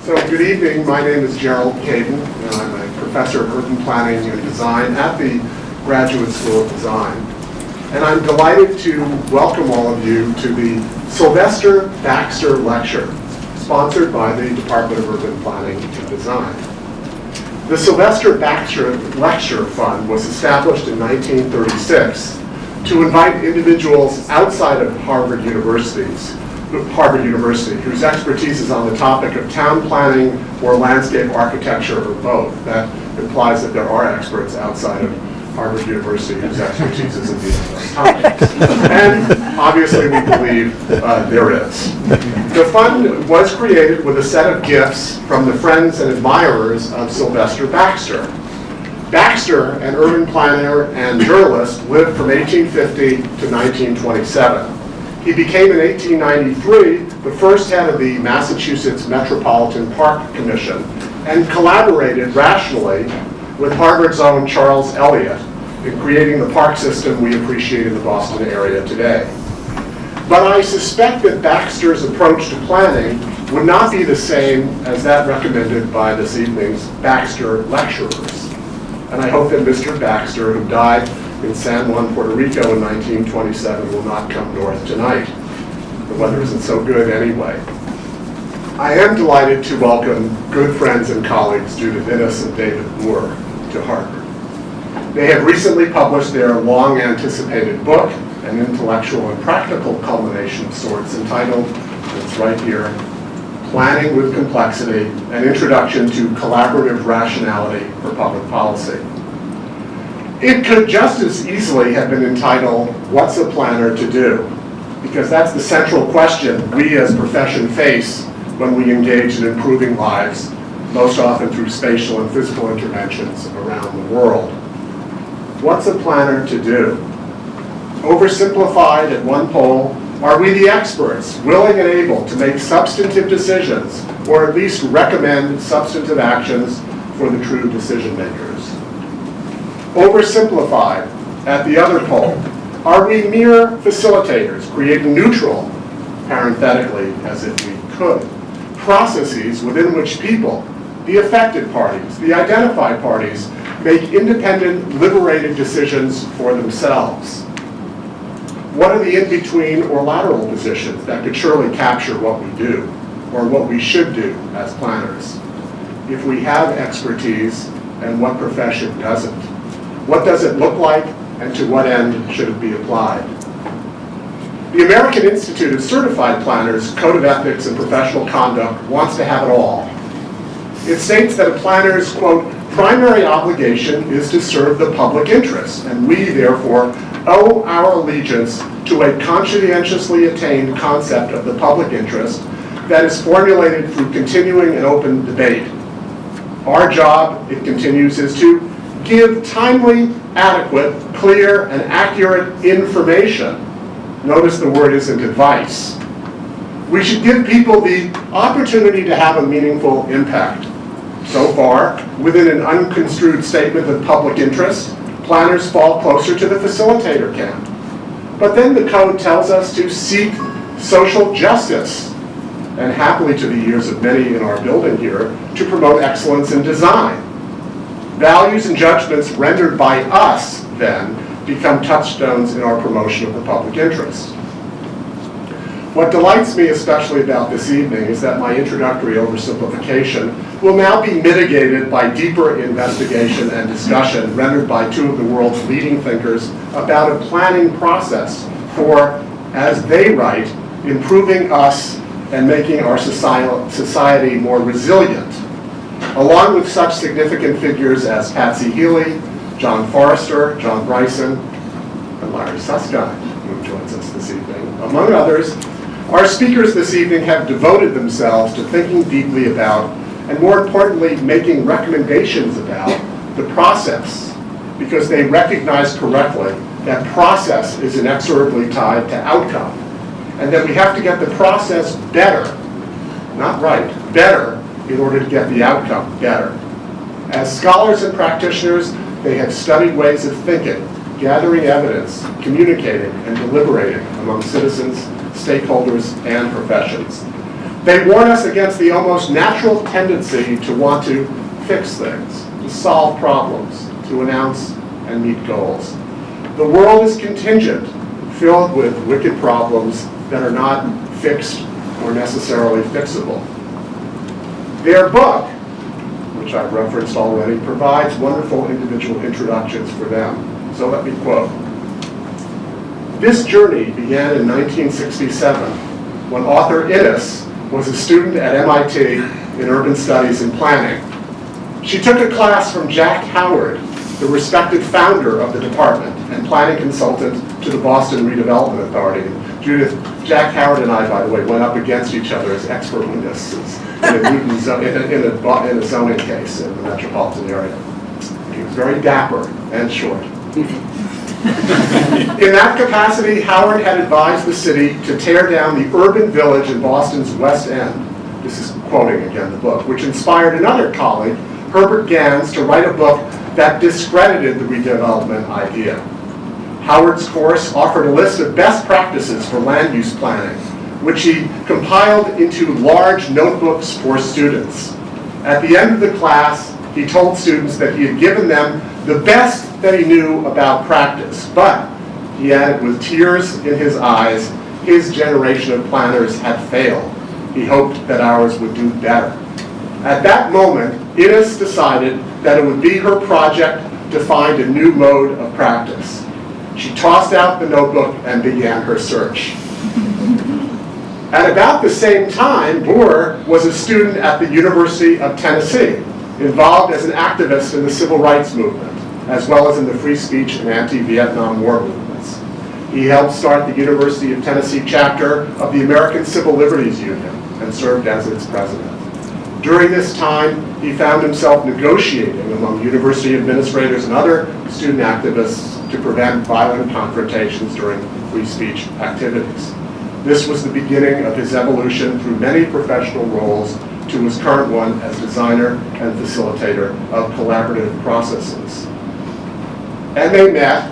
So good evening, my name is Gerald Caden, and I'm a professor of urban planning and design at the Graduate School of Design. And I'm delighted to welcome all of you to the Sylvester Baxter Lecture, sponsored by the Department of Urban Planning and Design. The Sylvester Baxter Lecture Fund was established in 1936 to invite individuals outside of Harvard University, whose expertise is on the topic of town planning or landscape architecture or both. That implies that there are experts outside of Harvard University whose expertise is in these topics. And obviously we believe there is. The fund was created with a set of gifts from the friends and admirers of Sylvester Baxter. Baxter, an urban planner and journalist, lived from 1850 to 1927. He became in 1893 the first head of the Massachusetts Metropolitan Park Commission and collaborated rationally with Harvard's own Charles Eliot in creating the park system we appreciate in the Boston area today. But I suspect that Baxter's approach to planning would not be the same as that recommended by this evening's Baxter lecturers. And I hope that Mr. Baxter, who died in San Juan, Puerto Rico in 1927, will not come north tonight. The weather isn't so good anyway. I am delighted to welcome good friends and colleagues Judith and David Booher to Harvard. They have recently published their long-anticipated book, an intellectual and practical culmination of sorts, entitled, it's right here, Planning with Complexity, an Introduction to Collaborative Rationality for Public Policy. It could just as easily have been entitled, What's a Planner to Do? Because that's the central question we as a profession face when we engage in improving lives, most often through spatial and physical interventions around the world. What's a planner to do? Oversimplified at one poll, are we the experts, willing and able to make substantive decisions, or at least recommend substantive actions for the true decision makers? Oversimplified at the other poll, are we mere facilitators, creating neutral, parenthetically as if we could, processes within which people, the affected parties, the identified parties, make independent, liberated decisions for themselves? What are the in-between or lateral positions that could surely capture what we do, or what we should do as planners? If we have expertise, and what profession doesn't? What does it look like, and to what end should it be applied? The American Institute of Certified Planners Code of Ethics and Professional Conduct wants to have it all. It states that a planner's, quote, primary obligation is to serve the public interest, and we, therefore, owe our allegiance to a conscientiously attained concept of the public interest that is formulated through continuing and open debate. Our job, it continues, is to give timely, adequate, clear, and accurate information. Notice the word isn't advice. We should give people the opportunity to have a meaningful impact. So far, within an unconstrued statement of public interest, planners fall closer to the facilitator camp. But then the code tells us to seek social justice, and happily to the ears of many in our building here, to promote excellence in design. Values and judgments rendered by us, then, become touchstones in our promotion of the public interest. What delights me especially about this evening is that my introductory oversimplification will now be mitigated by deeper investigation and discussion rendered by two of the world's leading thinkers about a planning process for, as they write, improving us and making our society more resilient, along with such significant figures as Patsy Healy, John Forrester, John Bryson, and Larry Susskind, who joins us this evening. Among others, our speakers this evening have devoted themselves to thinking deeply about, and more importantly, making recommendations about the process, because they recognize correctly that process is inexorably tied to outcome, and that we have to get the process better, not right, better, in order to get the outcome better. As scholars and practitioners, they have studied ways of thinking, gathering evidence, communicating, and deliberating among citizens, stakeholders, and professions. They warn us against the almost natural tendency to want to fix things, to solve problems, to announce and meet goals. The world is contingent, filled with wicked problems that are not fixed or necessarily fixable. Their book, which I've referenced already, provides wonderful individual introductions for them. So let me quote. This journey began in 1967 when author Innes was a student at MIT in urban studies and planning. She took a class from Jack Howard, the respected founder of the department and planning consultant to the Boston Redevelopment Authority. Judith, Jack Howard and I, by the way, went up against each other as expert witnesses in a zoning case in the metropolitan area. He was very dapper and short. In that capacity, Howard had advised the city to tear down the urban village in Boston's West End. This is quoting again the book, which inspired another colleague, Herbert Gans, to write a book that discredited the redevelopment idea. Howard's course offered a list of best practices for land use planning, which he compiled into large notebooks for students. At the end of the class, he told students that he had given them the best that he knew about practice, but he added with tears in his eyes, his generation of planners had failed. He hoped that ours would do better. At that moment, Innes decided that it would be her project to find a new mode of practice. She tossed out the notebook and began her search. At about the same time, Booher was a student at the University of Tennessee, involved as an activist in the civil rights movement, as well as in the free speech and anti-Vietnam War movements. He helped start the University of Tennessee chapter of the American Civil Liberties Union and served as its president. During this time, he found himself negotiating among university administrators and other student activists to prevent violent confrontations during free speech activities. This was the beginning of his evolution through many professional roles to his current one as designer and facilitator of collaborative processes. And they met,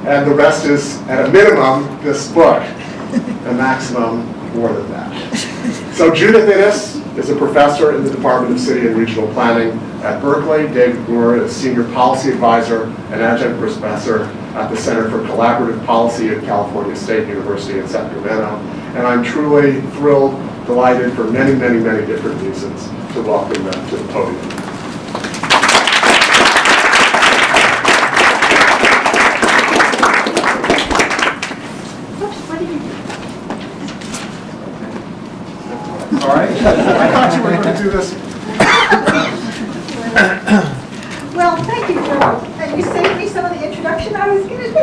and the rest is, at a minimum, this book, a maximum more than that. So Judith Innes is a professor in the Department of City and Regional Planning at Berkeley. David Booher is Senior Policy Advisor and Adjunct Professor at the Center for Collaborative Policy at California State University in Sacramento. And I'm truly thrilled, delighted for many, many, many different reasons to welcome them to the podium. All right. I thought you were going to do this. Well, thank you, Joe. And you saved me some of the introduction I was going to do.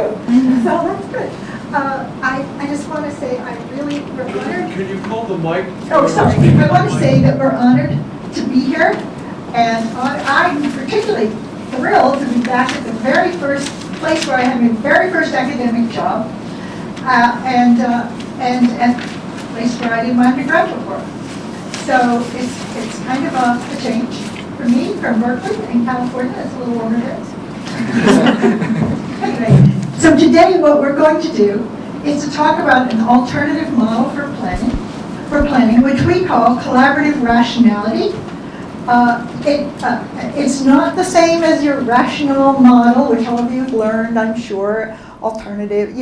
So that's good. I just want to say we're honored. Could you pull the mic? Oh, sorry. I want to say that we're honored to be here. And I'm particularly thrilled to be back at the very first place where I had my very first academic job. And place where I did my undergraduate work. So it's kind of a change for me from Berkeley in California. It's a little warmer there. Anyway, so today what we're going to do is to talk about an alternative model for planning, which we call collaborative rationality. It's not the same as your rational model, which all of you have learned, I'm sure. Alternative,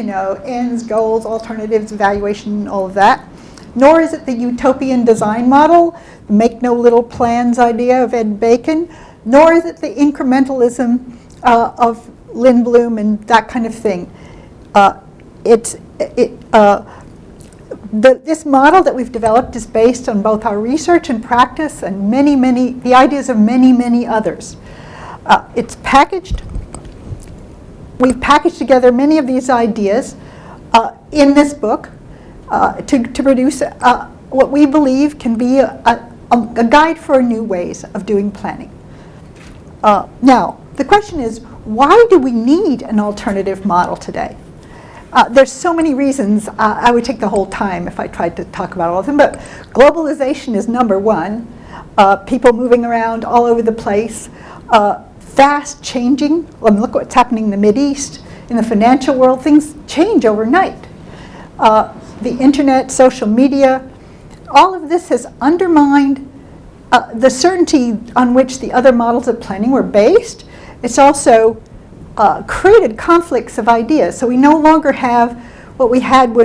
ends, goals, alternatives, evaluation, all of that. Nor is it the utopian design model, the make no little plans idea of Ed Bacon, nor is it the incrementalism of Lynn Bloom and that kind of thing. This model that we've developed is based on both our research and practice and the ideas of many others. It's packaged. We've packaged together many of these ideas in this book to produce what we believe can be a guide for new ways of doing planning. Now, the question is, why do we need an alternative model today? There's so many reasons. I would take the whole time if I tried to talk about all of them, but globalization is number one. People moving around all over the place. Fast changing. Look what's happening in the Mideast. In the financial world, things change overnight. The internet, social media, all of this has undermined the certainty on which the other models of planning were based. It's also created conflicts of ideas. So we no longer have what we had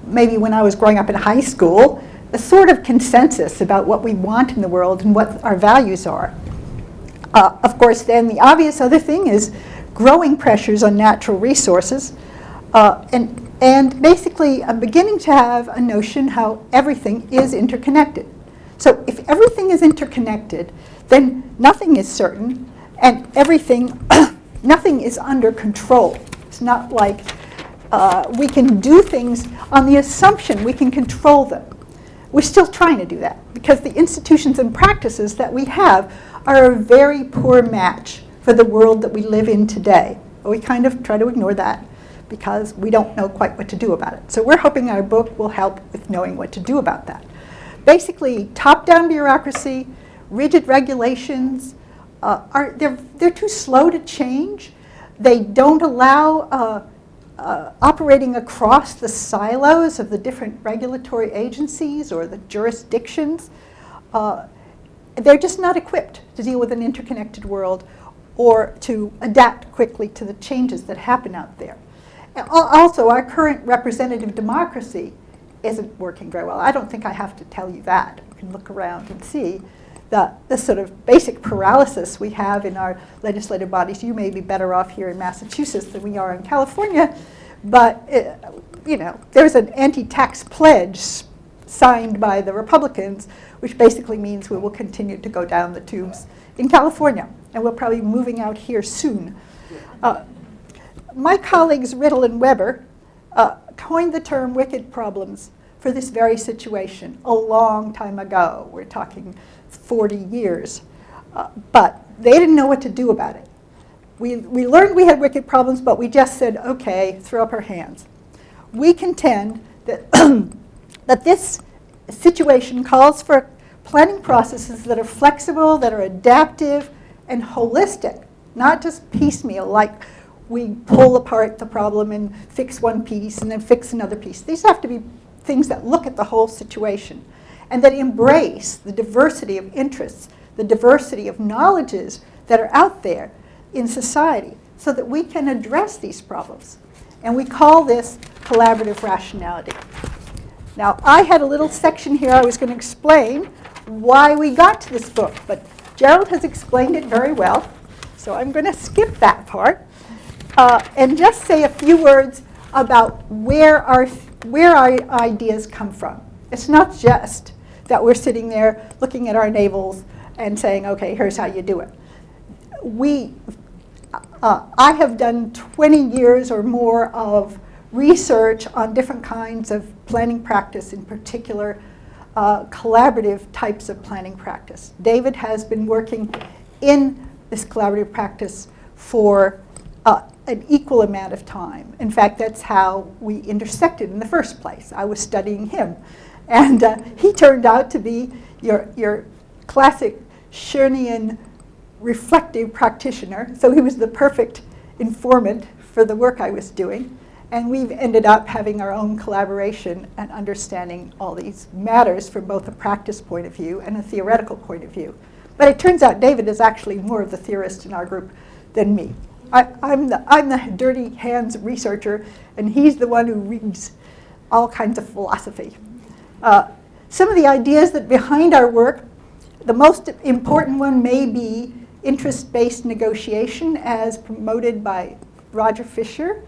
maybe when I was growing up in high school, a sort of consensus about what we want in the world and what our values are. Of course, then the obvious other thing is growing pressures on natural resources, and basically I'm beginning to have a notion how everything is interconnected. So if everything is interconnected, then nothing is certain, and nothing is under control. It's not like we can do things on the assumption we can control them. We're still trying to do that because the institutions and practices that we have are a very poor match for the world that we live in today. But we kind of try to ignore that because we don't know quite what to do about it. So we're hoping our book will help with knowing what to do about that. Basically, top-down bureaucracy, rigid regulations, they're too slow to change. They don't allow operating across the silos of the different regulatory agencies or the jurisdictions. They're just not equipped to deal with an interconnected world or to adapt quickly to the changes that happen out there. And also, our current representative democracy isn't working very well. I don't think I have to tell you that. You can look around and see the sort of basic paralysis we have in our legislative bodies. You may be better off here in Massachusetts than we are in California, but there's an anti-tax pledge signed by the Republicans, which basically means we will continue to go down the tubes in California, and we're probably moving out here soon. My colleagues Riddle and Weber coined the term wicked problems for this very situation a long time ago. We're talking 40 years. But they didn't know what to do about it. We learned we had wicked problems, but we just said, okay, throw up our hands. We contend that, that this situation calls for planning processes that are flexible, that are adaptive, and holistic, not just piecemeal, like we pull apart the problem and fix one piece and then fix another piece. These have to be things that look at the whole situation and that embrace the diversity of interests, the diversity of knowledges that are out there in society so that we can address these problems. And we call this collaborative rationality. Now, I had a little section here I was going to explain why we got to this book, but Gerald has explained it very well, so I'm going to skip that part and just say a few words about where our ideas come from. It's not just that we're sitting there looking at our navels and saying, okay, here's how you do it. I have done 20 years or more of research on different kinds of planning practice, in particular collaborative types of planning practice. David has been working in this collaborative practice for an equal amount of time. In fact, that's how we intersected in the first place. I was studying him. And he turned out to be your classic Schoenian reflective practitioner. So he was the perfect informant for the work I was doing. And we've ended up having our own collaboration and understanding all these matters from both a practice point of view and a theoretical point of view. But it turns out David is actually more of the theorist in our group than me. I'm the dirty hands researcher, and he's the one who reads all kinds of philosophy. Some of the ideas that behind our work, the most important one may be interest-based negotiation as promoted by Roger Fisher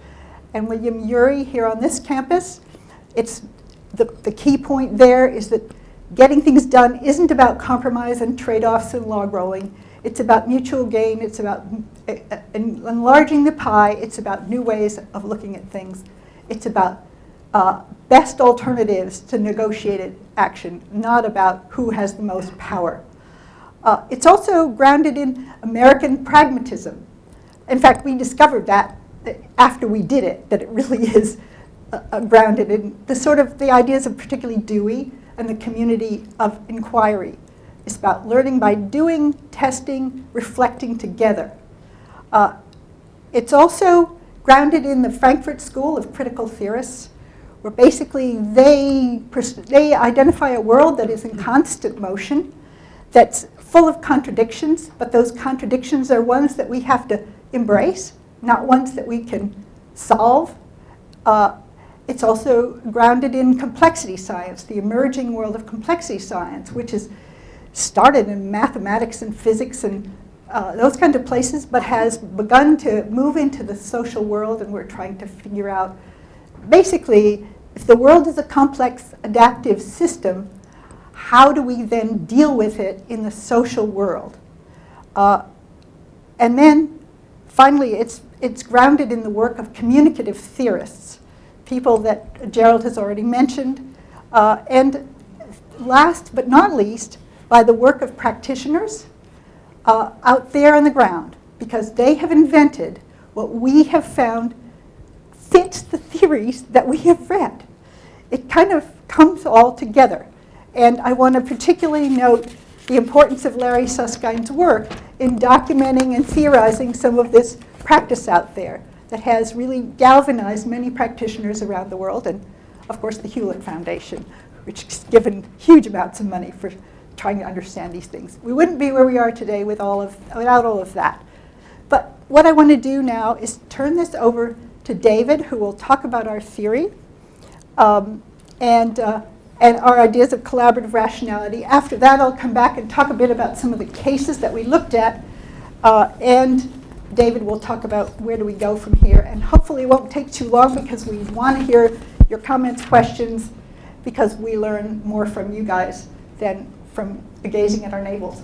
and William Ury here on this campus. It's the key point there is that getting things done isn't about compromise and trade-offs and log rolling. It's about mutual gain. It's about enlarging the pie. It's about new ways of looking at things. It's about best alternatives to negotiated action, not about who has the most power. It's also grounded in American pragmatism. In fact, we discovered that after we did it, that it really is grounded in the ideas of particularly Dewey and the community of inquiry. It's about learning by doing, testing, reflecting together. It's also grounded in the Frankfurt School of Critical Theorists, where basically they identify a world that is in constant motion, that's full of contradictions, but those contradictions are ones that we have to embrace, not ones that we can solve. It's also grounded in complexity science, the emerging world of complexity science, which is started in mathematics and physics and those kind of places, but has begun to move into the social world, and we're trying to figure out, basically, if the world is a complex adaptive system, how do we then deal with it in the social world? And then, finally, it's grounded in the work of communicative theorists, people that Gerald has already mentioned, and last but not least, by the work of practitioners out there on the ground, because they have invented what we have found fits the theories that we have read. It kind of comes all together. And I want to particularly note the importance of Larry Suskind's work in documenting and theorizing some of this practice out there that has really galvanized many practitioners around the world, and of course the Hewlett Foundation, which has given huge amounts of money for trying to understand these things. We wouldn't be where we are today without all of that. But what I want to do now is turn this over to David, who will talk about our theory and our ideas of collaborative rationality. After that, I'll come back and talk a bit about some of the cases that we looked at, and David will talk about where do we go from here. And hopefully it won't take too long, because we want to hear your comments, questions, because we learn more from you guys than from gazing at our navels.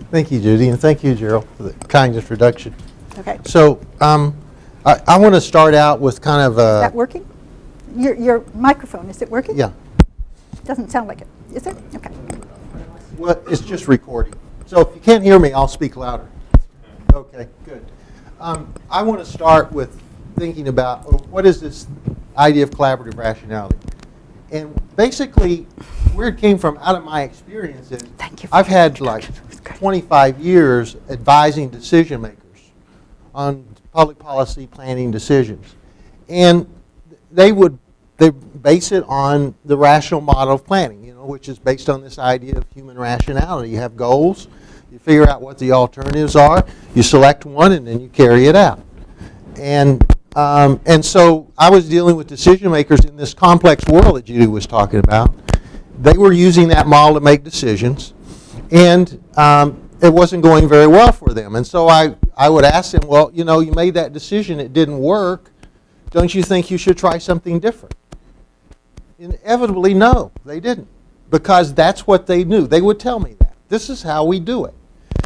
Thank you, Judy, and thank you, Gerald, for the kind introduction. Okay. So I want to start out with kind of Is that working? Your microphone, is it working? Yeah. Doesn't sound like it. Is it? Okay. Well, it's just recording. So if you can't hear me, I'll speak louder. Okay, good. I want to start with thinking about what is this idea of collaborative rationality. And basically, where it came from out of my experiences, I've had like 25 years advising decision makers on public policy planning decisions. And they base it on the rational model of planning, which is based on this idea of human rationality. You have goals, you figure out what the alternatives are, you select one, and then you carry it out. And so I was dealing with decision makers in this complex world that Judy was talking about. They were using that model to make decisions, and it wasn't going very well for them. And so I would ask them, well, you made that decision, it didn't work. Don't you think you should try something different? Inevitably, no, they didn't, because that's what they knew. They would tell me that. This is how we do it.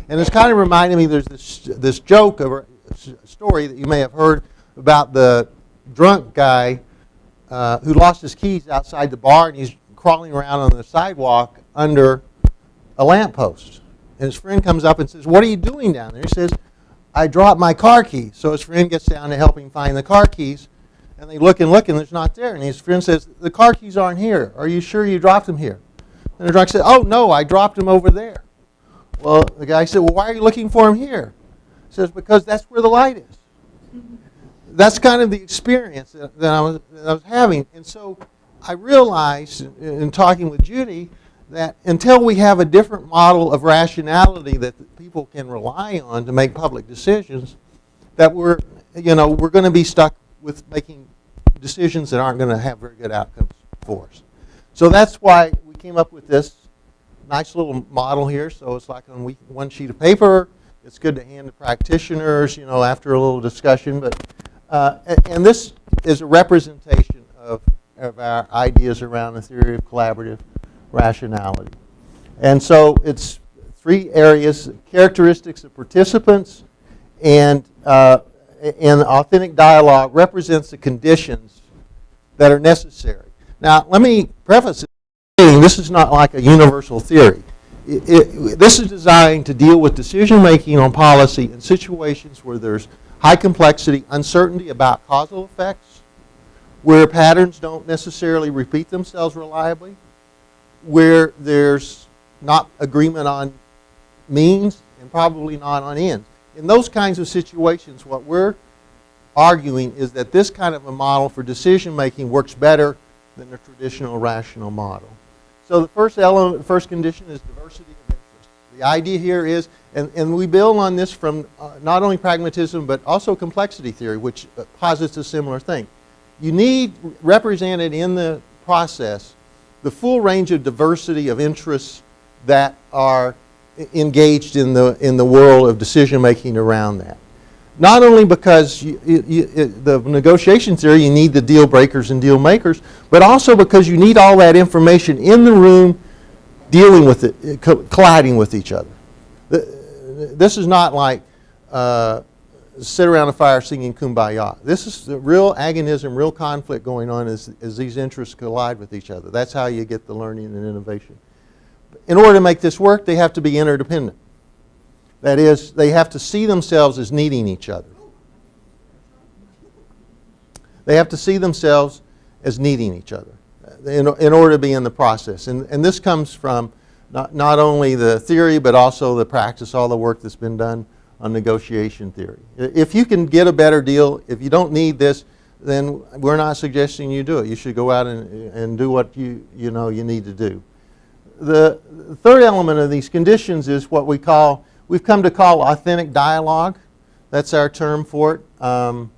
And it's kind of reminding me, there's this joke, or story that you may have heard about the drunk guy who lost his keys outside the bar, and he's crawling around on the sidewalk under a lamppost. And his friend comes up and says, "What are you doing down there?" He says, "I dropped my car keys." So his friend gets down to help him find the car keys, and they look and there's not there. And his friend says, "The car keys aren't here. Are you sure you dropped them here?" And the drunk said, "Oh, no, I dropped them over there." Well, the guy said, "Well, why are you looking for them here?" He says, "Because that's where the light is." That's kind of the experience that I was having. And so I realized in talking with Judy that until we have a different model of rationality that people can rely on to make public decisions, that we're going to be stuck with making decisions that aren't going to have very good outcomes for us. So that's why we came up with this nice little model here. So it's like on one sheet of paper. It's good to hand to practitioners, after a little discussion. But and this is a representation of our ideas around the theory of collaborative rationality. And so it's three areas: characteristics of participants, and authentic dialogue represents the conditions that are necessary. Now, let me preface it by saying this is not like a universal theory. This is designed to deal with decision making on policy in situations where there's high complexity, uncertainty about causal effects, where patterns don't necessarily repeat themselves reliably, where there's not agreement on means and probably not on ends. In those kinds of situations, what we're arguing is that this kind of a model for decision making works better than the traditional rational model. So the first element, first condition is diversity of interest. The idea here is, and we build on this from not only pragmatism but also complexity theory, which posits a similar thing. You need represented in the process the full range of diversity of interests that are engaged in the world of decision making around that. Not only because the negotiation theory, you need the deal breakers and deal makers, but also because you need all that information in the room dealing with it, colliding with each other. This is not like sit around a fire singing Kumbaya. This is the real agonism, real conflict going on as these interests collide with each other. That's how you get the learning and innovation. In order to make this work, they have to be interdependent. That is, they have to see themselves as needing each other. They have to see themselves as needing each other in order to be in the process. And this comes from not only the theory, but also the practice, all the work that's been done on negotiation theory. If you can get a better deal, if you don't need this, then we're not suggesting you do it. You should go out and do what you know you need to do. The third element of these conditions is what we've come to call authentic dialogue. That's our term for it. The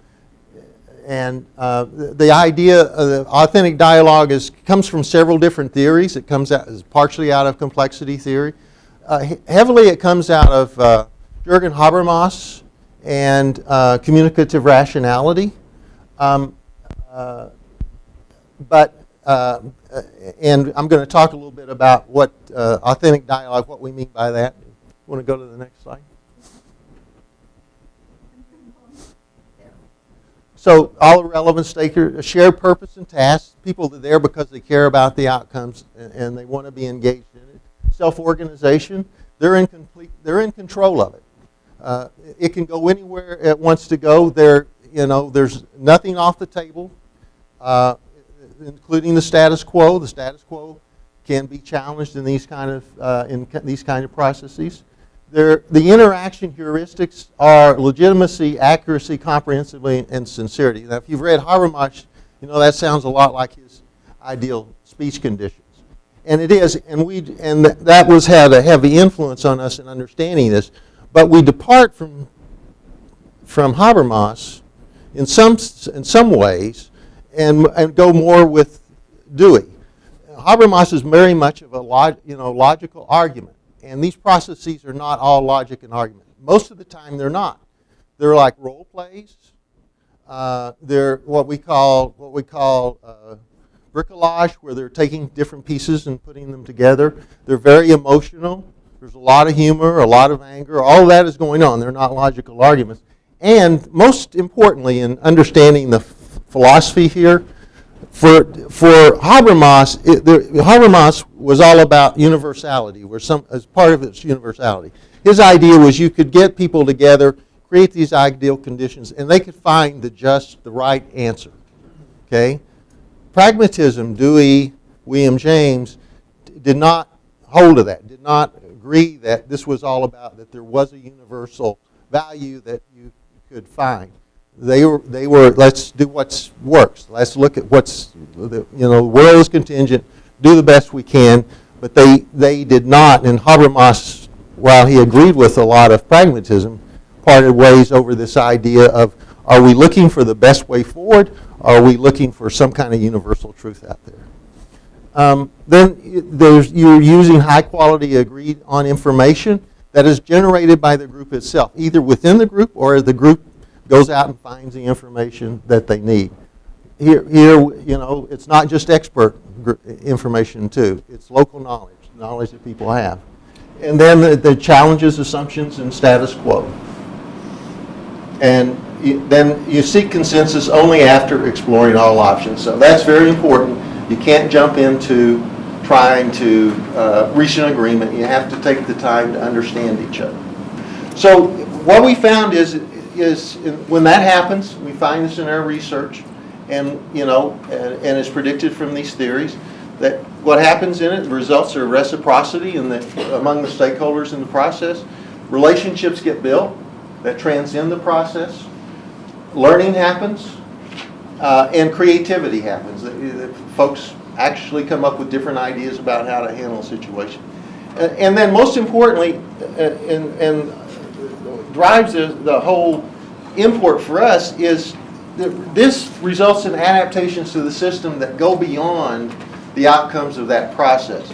idea of authentic dialogue comes from several different theories. It comes out partially out of complexity theory. Heavily it comes out of Jürgen Habermas and communicative rationality. And I'm going to talk a little bit about what authentic dialogue, what we mean by that. Want to go to the next slide? So all the relevant stakeholders, shared purpose and tasks. People are there because they care about the outcomes and they want to be engaged in it. Self-organization. They're in control of it. It can go anywhere it wants to go. There's nothing off the table, including the status quo. The status quo can be challenged in these kind of processes. The interaction heuristics are legitimacy, accuracy, comprehensively, and sincerity. Now, if you've read Habermas, that sounds a lot like his ideal speech conditions, and it is. And that had a heavy influence on us in understanding this. But we depart from Habermas in some ways, and go more with Dewey. Habermas is very much of a logical argument. And these processes are not all logic and argument. Most of the time they're not. They're like role plays. They're what we call bricolage, where they're taking different pieces and putting them together. They're very emotional. There's a lot of humor, a lot of anger. All of that is going on. They're not logical arguments. And most importantly, in understanding the philosophy here, for Habermas, Habermas was all about universality, as part of its universality. His idea was you could get people together, create these ideal conditions, and they could find the right answer. Okay? Pragmatism, Dewey, William James, did not hold to that, did not agree that this was all about, that there was a universal value that you could find. They were let's do what works. Let's look at the world is contingent, do the best we can. But they did not, and Habermas, while he agreed with a lot of pragmatism, parted ways over this idea of, are we looking for the best way forward, or are we looking for some kind of universal truth out there? Then you're using high quality agreed on information that is generated by the group itself, either within the group or the group goes out and finds the information that they need. Here, it's not just expert information too. It's local knowledge that people have. And then the challenges, assumptions, and status quo. And then you seek consensus only after exploring all options. So that's very important. You can't jump into trying to reach an agreement. You have to take the time to understand each other. So what we found is when that happens, we find this in our research, and it's predicted from these theories that what happens in it, the results are reciprocity among the stakeholders in the process. Relationships get built that transcend the process. learning happens, and creativity happens. Folks actually come up with different ideas about how to handle a situation. And then most importantly, and drives the whole import for us, is that this results in adaptations to the system that go beyond the outcomes of that process.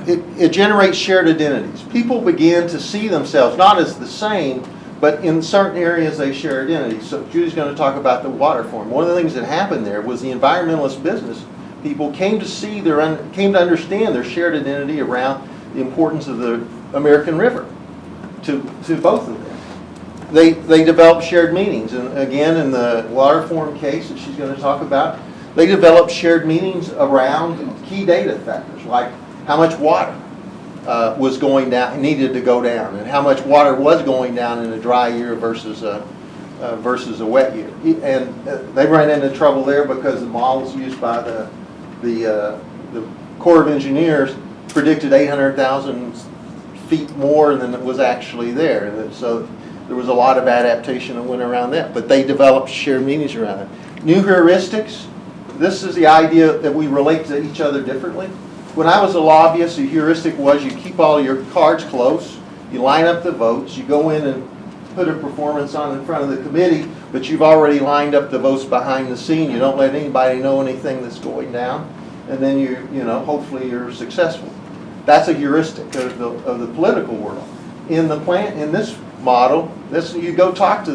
It generates shared identities. People begin to see themselves not as the same, but in certain areas they share identities. So Judy's going to talk about the water forum. One of the things that happened there was the environmentalist business people came to understand their shared identity around the importance of the American River to both of them. They developed shared meanings, and again in the water forum case that she's going to talk about, they developed shared meanings around key data factors like how much water was going down, needed to go down, and how much water was going down in a dry year versus a wet year. And they ran into trouble there because the models used by the Corps of Engineers predicted 800,000 feet more than was actually there. And so there was a lot of adaptation that went around that. But they developed shared meanings around it. New heuristics. This is the idea that we relate to each other differently. When I was a lobbyist, the heuristic was you keep all your cards close, you line up the votes, you go in and put a performance on in front of the committee, but you've already lined up the votes behind the scene. You don't let anybody know anything that's going down, and then hopefully you're successful. That's a heuristic of the political world. In this model, you go talk to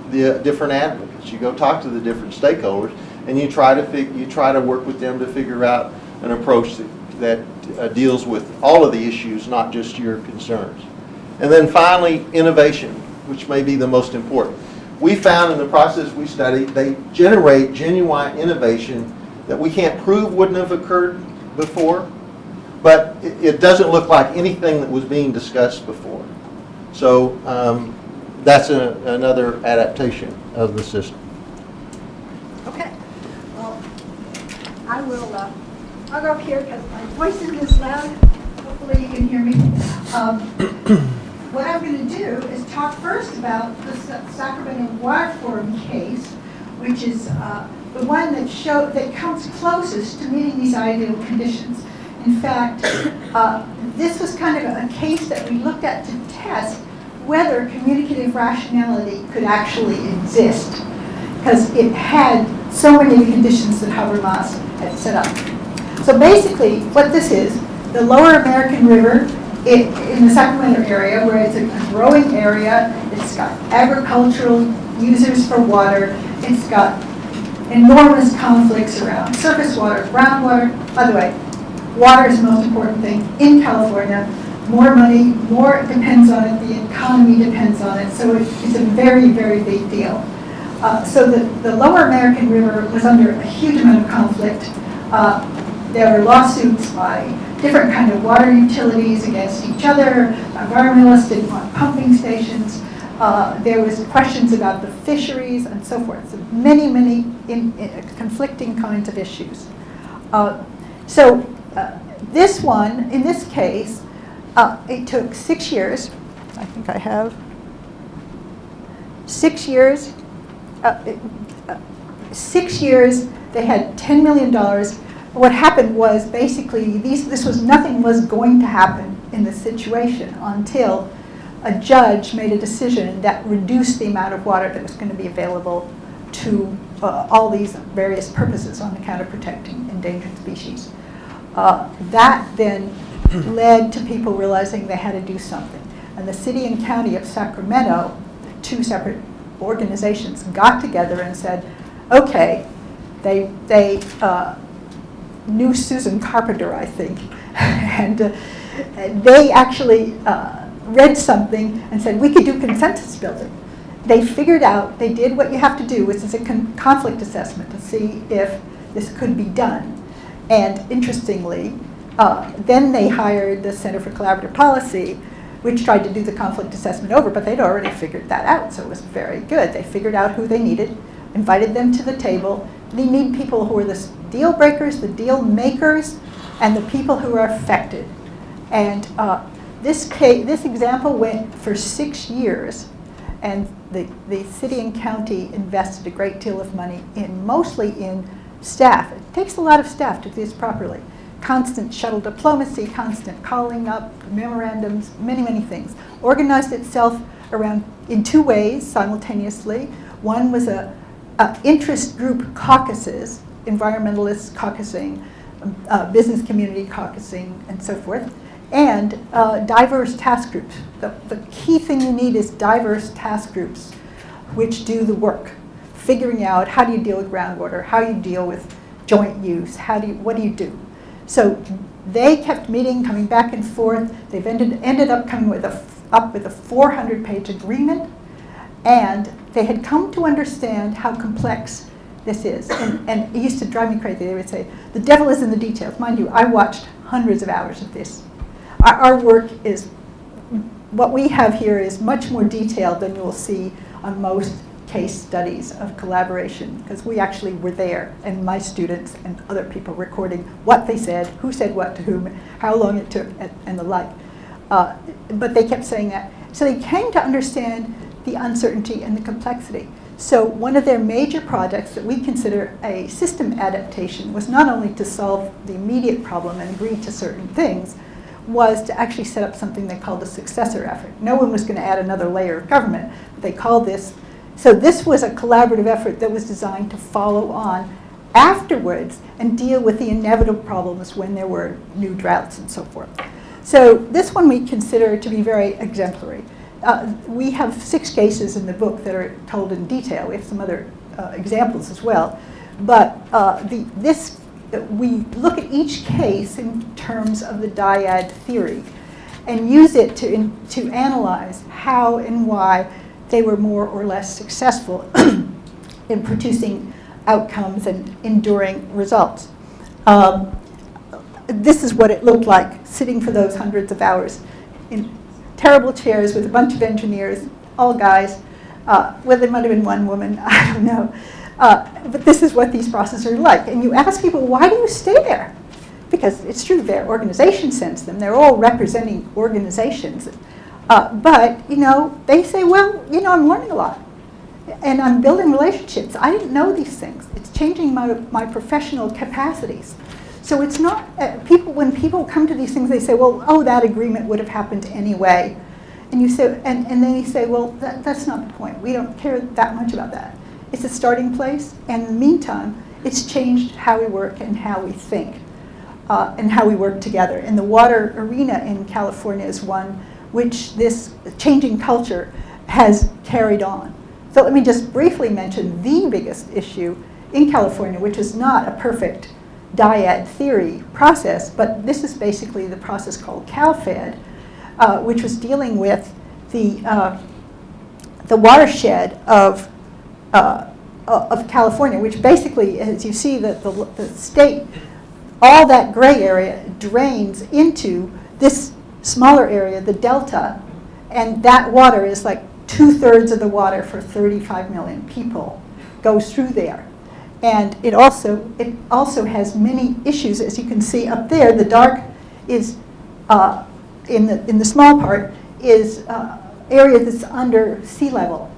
the different advocates, you go talk to the different stakeholders, and you try to work with them to figure out an approach that deals with all of the issues, not just your concerns. And then finally, innovation, which may be the most important. We found in the process we studied, they generate genuine innovation that we can't prove wouldn't have occurred before, but it doesn't look like anything that was being discussed before. So that's another adaptation of the system. Okay. Well, I'll go up here because my voice isn't as loud. Hopefully you can hear me. What I'm going to do is talk first about the Sacramento Water Forum case, which is the one that comes closest to meeting these ideal conditions. In fact, this was kind of a case that we looked at to test whether communicative rationality could actually exist, because it had so many of the conditions that Habermas had set up. So basically, what this is, the Lower American River in the Sacramento area, where it's a growing area, it's got agricultural users for water, it's got enormous conflicts around surface water, groundwater. By the way, water is the most important thing in California. More money, more depends on it, the economy depends on it, so it's a very, very big deal. So the Lower American River was under a huge amount of conflict. There were lawsuits by different kind of water utilities against each other. Environmentalists didn't want pumping stations. There was questions about the fisheries and so forth. So many conflicting kinds of issues. This one, in this case, it took 6 years. I think I have 6 years. 6 years. They had $10 million. What happened was basically nothing was going to happen in this situation until a judge made a decision that reduced the amount of water that was going to be available to all these various purposes on account of protecting endangered species. That then led to people realizing they had to do something. And the city and county of Sacramento, two separate organizations, got together and said, okay, they knew Susan Carpenter, I think, and they actually read something and said, we could do consensus building. They figured out, they did what you have to do, which is a conflict assessment to see if this could be done. And interestingly, then they hired the Center for Collaborative Policy, which tried to do the conflict assessment over, but they'd already figured that out, so it was very good. They figured out who they needed, invited them to the table. They need people who are the deal breakers, the deal makers, and the people who are affected. And this example went for 6 years, and the city and county invested a great deal of money mostly in staff. It takes a lot of staff to do this properly. Constant shuttle diplomacy, constant calling up, memorandums, many, many things. Organized itself in two ways simultaneously. One was a interest group caucuses, environmentalists caucusing, business community caucusing, and so forth, and diverse task groups. The key thing you need is diverse task groups which do the work, figuring out how do you deal with groundwater, how you deal with joint use, what do you do? So they kept meeting, coming back and forth. They've ended up coming up with a 400-page agreement, and they had come to understand how complex this is. And it used to drive me crazy. They would say, the devil is in the details. Mind you, I watched hundreds of hours of this. Our work is, what we have here is much more detailed than you'll see on most case studies of collaboration, because we actually were there, and my students and other people recording what they said, who said what to whom, how long it took, and the like. But they kept saying that. So they came to understand the uncertainty and the complexity. So one of their major projects that we consider a system adaptation was not only to solve the immediate problem and agree to certain things, was to actually set up something they called a successor effort. No one was going to add another layer of government. But they called this. So this was a collaborative effort that was designed to follow on afterwards and deal with the inevitable problems when there were new droughts and so forth. So this one we consider to be very exemplary. We have 6 cases in the book that are told in detail. We have some other examples as well. But we look at each case in terms of the dyad theory and use it to analyze how and why they were more or less successful in producing outcomes and enduring results. This is what it looked like, sitting for those hundreds of hours in terrible chairs with a bunch of engineers, all guys. Well, there might have been one woman, I don't know. But this is what these processes are like. And you ask people, why do you stay there? Because it's true, their organization sends them. They're all representing organizations. But, they say, well, I'm learning a lot. And I'm building relationships. I didn't know these things. It's changing my professional capacities. So it's not, when people come to these things, they say, well, that agreement would have happened anyway. And you say, and then you say, well, that's not the point. We don't care that much about that. It's a starting place, and in the meantime, it's changed how we work and how we think, and how we work together. And the water arena in California is one which this changing culture has carried on. So let me just briefly mention the biggest issue in California, which is not a perfect dyad theory process, but this is basically the process called CalFed, which was dealing with the watershed of California, which basically, as you see, the state, all that gray area drains into this smaller area, the delta, and that water is like 2/3 of the water for 35 million people goes through there. And it also has many issues, as you can see up there. The dark is in the small part is area that's under sea level.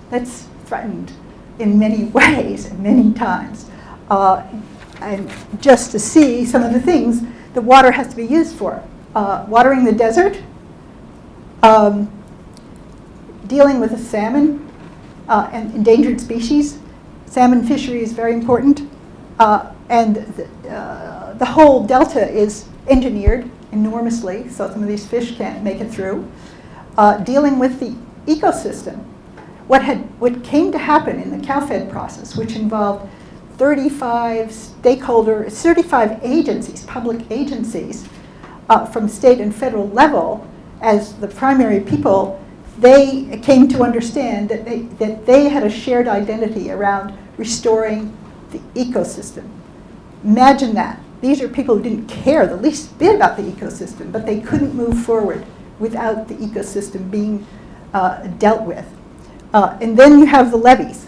That's threatened in many ways and many times. And just to see some of the things the water has to be used for. Watering the desert, dealing with the salmon and endangered species. Salmon fishery is very important. And the whole delta is engineered enormously, so some of these fish can't make it through. Dealing with the ecosystem. What came to happen in the CalFed process, which involved 35 agencies, public agencies, from state and federal level as the primary people, they came to understand that they had a shared identity around restoring the ecosystem. Imagine that. These are people who didn't care the least bit about the ecosystem, but they couldn't move forward without the ecosystem being dealt with. And then you have the levees.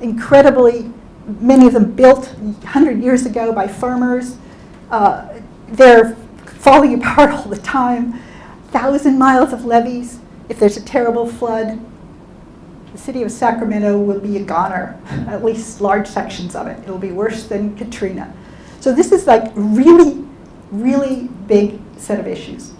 Incredibly, many of them built 100 years ago by farmers. They're falling apart all the time. 1,000 miles of levees. If there's a terrible flood, the city of Sacramento will be a goner, at least large sections of it. It'll be worse than Katrina. So this is like really, really big set of issues.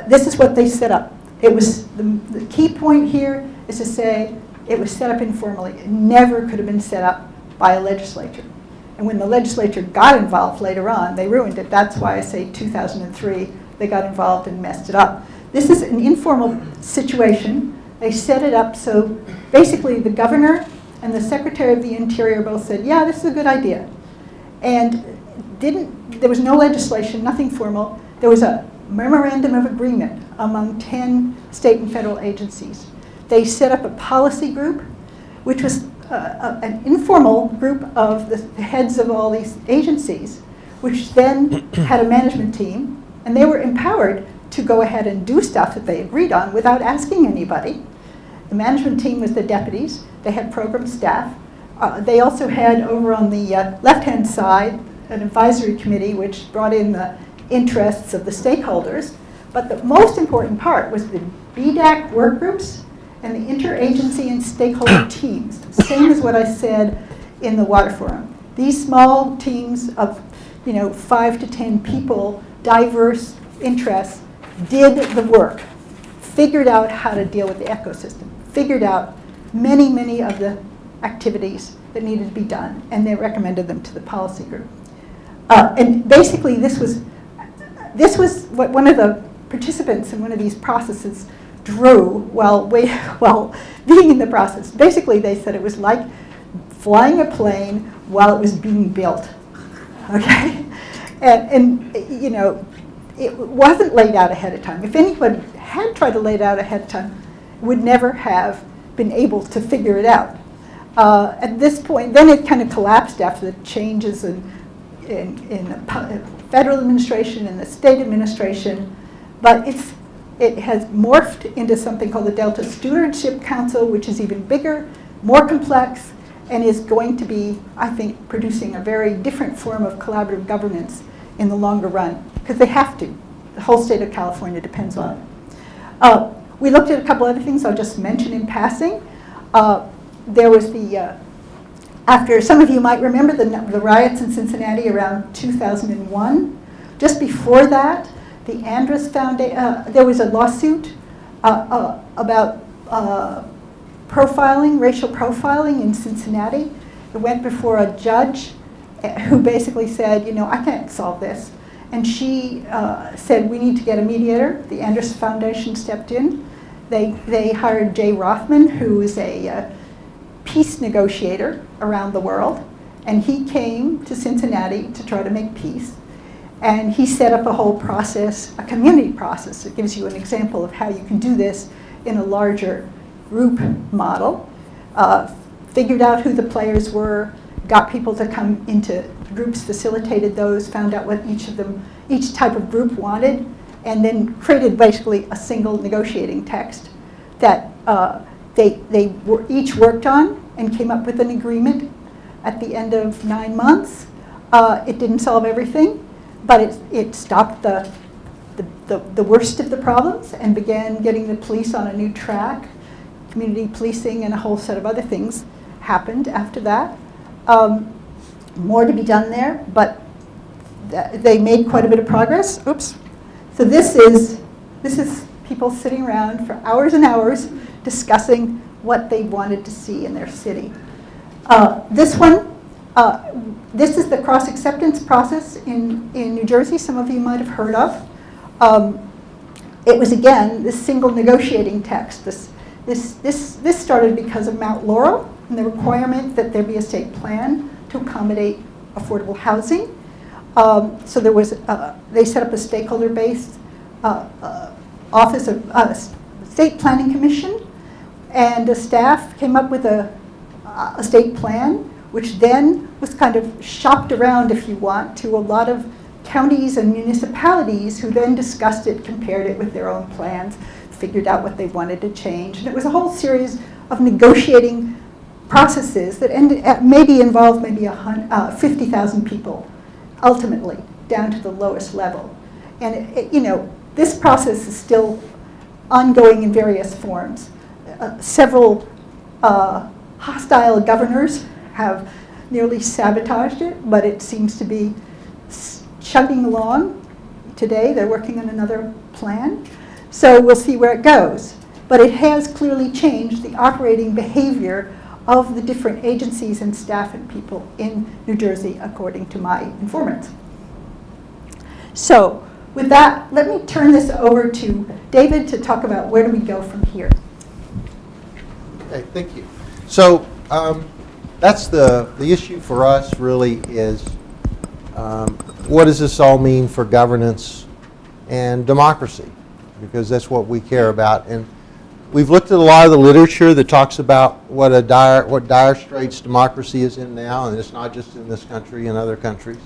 This is what they set up. It was, the key point here is to say it was set up informally. It never could have been set up by a legislature. And when the legislature got involved later on, they ruined it. That's why I say 2003, they got involved and messed it up. This is an informal situation. They set it up so basically the governor and the Secretary of the Interior both said, yeah, this is a good idea. And there was no legislation, nothing formal. There was a memorandum of agreement among 10 state and federal agencies. They set up a policy group, which was an informal group of the heads of all these agencies, which then had a management team, and they were empowered to go ahead and do stuff that they agreed on without asking anybody. The management team was the deputies. They had program staff. They also had over on the left-hand side an advisory committee which brought in the interests of the stakeholders. But the most important part was the BDAC work groups and the interagency and stakeholder teams. Same as what I said in the water forum. These small teams of 5 to 10 people, diverse interests, did the work, figured out how to deal with the ecosystem, figured out many, many of the activities that needed to be done, and they recommended them to the policy group. And basically this was what one of the participants in one of these processes drew while being in the process. Basically they said it was like flying a plane while it was being built, okay? And it wasn't laid out ahead of time. If anybody had tried to lay it out ahead of time, would never have been able to figure it out. At this point, then it kind of collapsed after the changes in the federal administration and the state administration, but it has morphed into something called the Delta Stewardship Council, which is even bigger, more complex, and is going to be, I think, producing a very different form of collaborative governance in the longer run, because they have to. The whole state of California depends on it. We looked at a couple other things I'll just mention in passing. There was after some of you might remember the riots in Cincinnati around 2001. Just before that, the Andrus Foundation, there was a lawsuit about profiling, racial profiling in Cincinnati. It went before a judge who basically said, I can't solve this. And she said, we need to get a mediator. The Andrus Foundation stepped in. They hired Jay Rothman, who is a peace negotiator around the world. And he came to Cincinnati to try to make peace. And he set up a whole process, a community process that gives you an example of how you can do this in a larger group model. Figured out who the players were, got people to come into groups, facilitated those, found out what each type of group wanted, and then created basically a single negotiating text that they each worked on and came up with an agreement at the end of 9 months. It didn't solve everything, but it stopped the worst of the problems and began getting the police on a new track. Community policing and a whole set of other things happened after that. More to be done there, but they made quite a bit of progress. Oops. So this is people sitting around for hours and hours discussing what they wanted to see in their city. This is the cross-acceptance process in New Jersey, some of you might have heard of. It was, again, this single negotiating text. This started because of Mount Laurel and the requirement that there be a state plan to accommodate affordable housing. So there was, they set up a stakeholder-based office of state planning commission, and the staff came up with a state plan, which then was kind of shopped around, if you want, to a lot of counties and municipalities who then discussed it, compared it with their own plans, figured out what they wanted to change. And it was a whole series of negotiating processes that maybe involved 50,000 people, ultimately, down to the lowest level. And this process is still ongoing in various forms. Several Hostile governors have nearly sabotaged it, but it seems to be chugging along. Today, they're working on another plan. So we'll see where it goes. But it has clearly changed the operating behavior of the different agencies and staff and people in New Jersey, according to my informants. So with that, let me turn this over to David to talk about where do we go from here. Okay, thank you. So that's the issue for us really is what does this all mean for governance and democracy? Because that's what we care about. And we've looked at a lot of the literature that talks about what dire straits democracy is in now, and it's not just in this country, in other countries.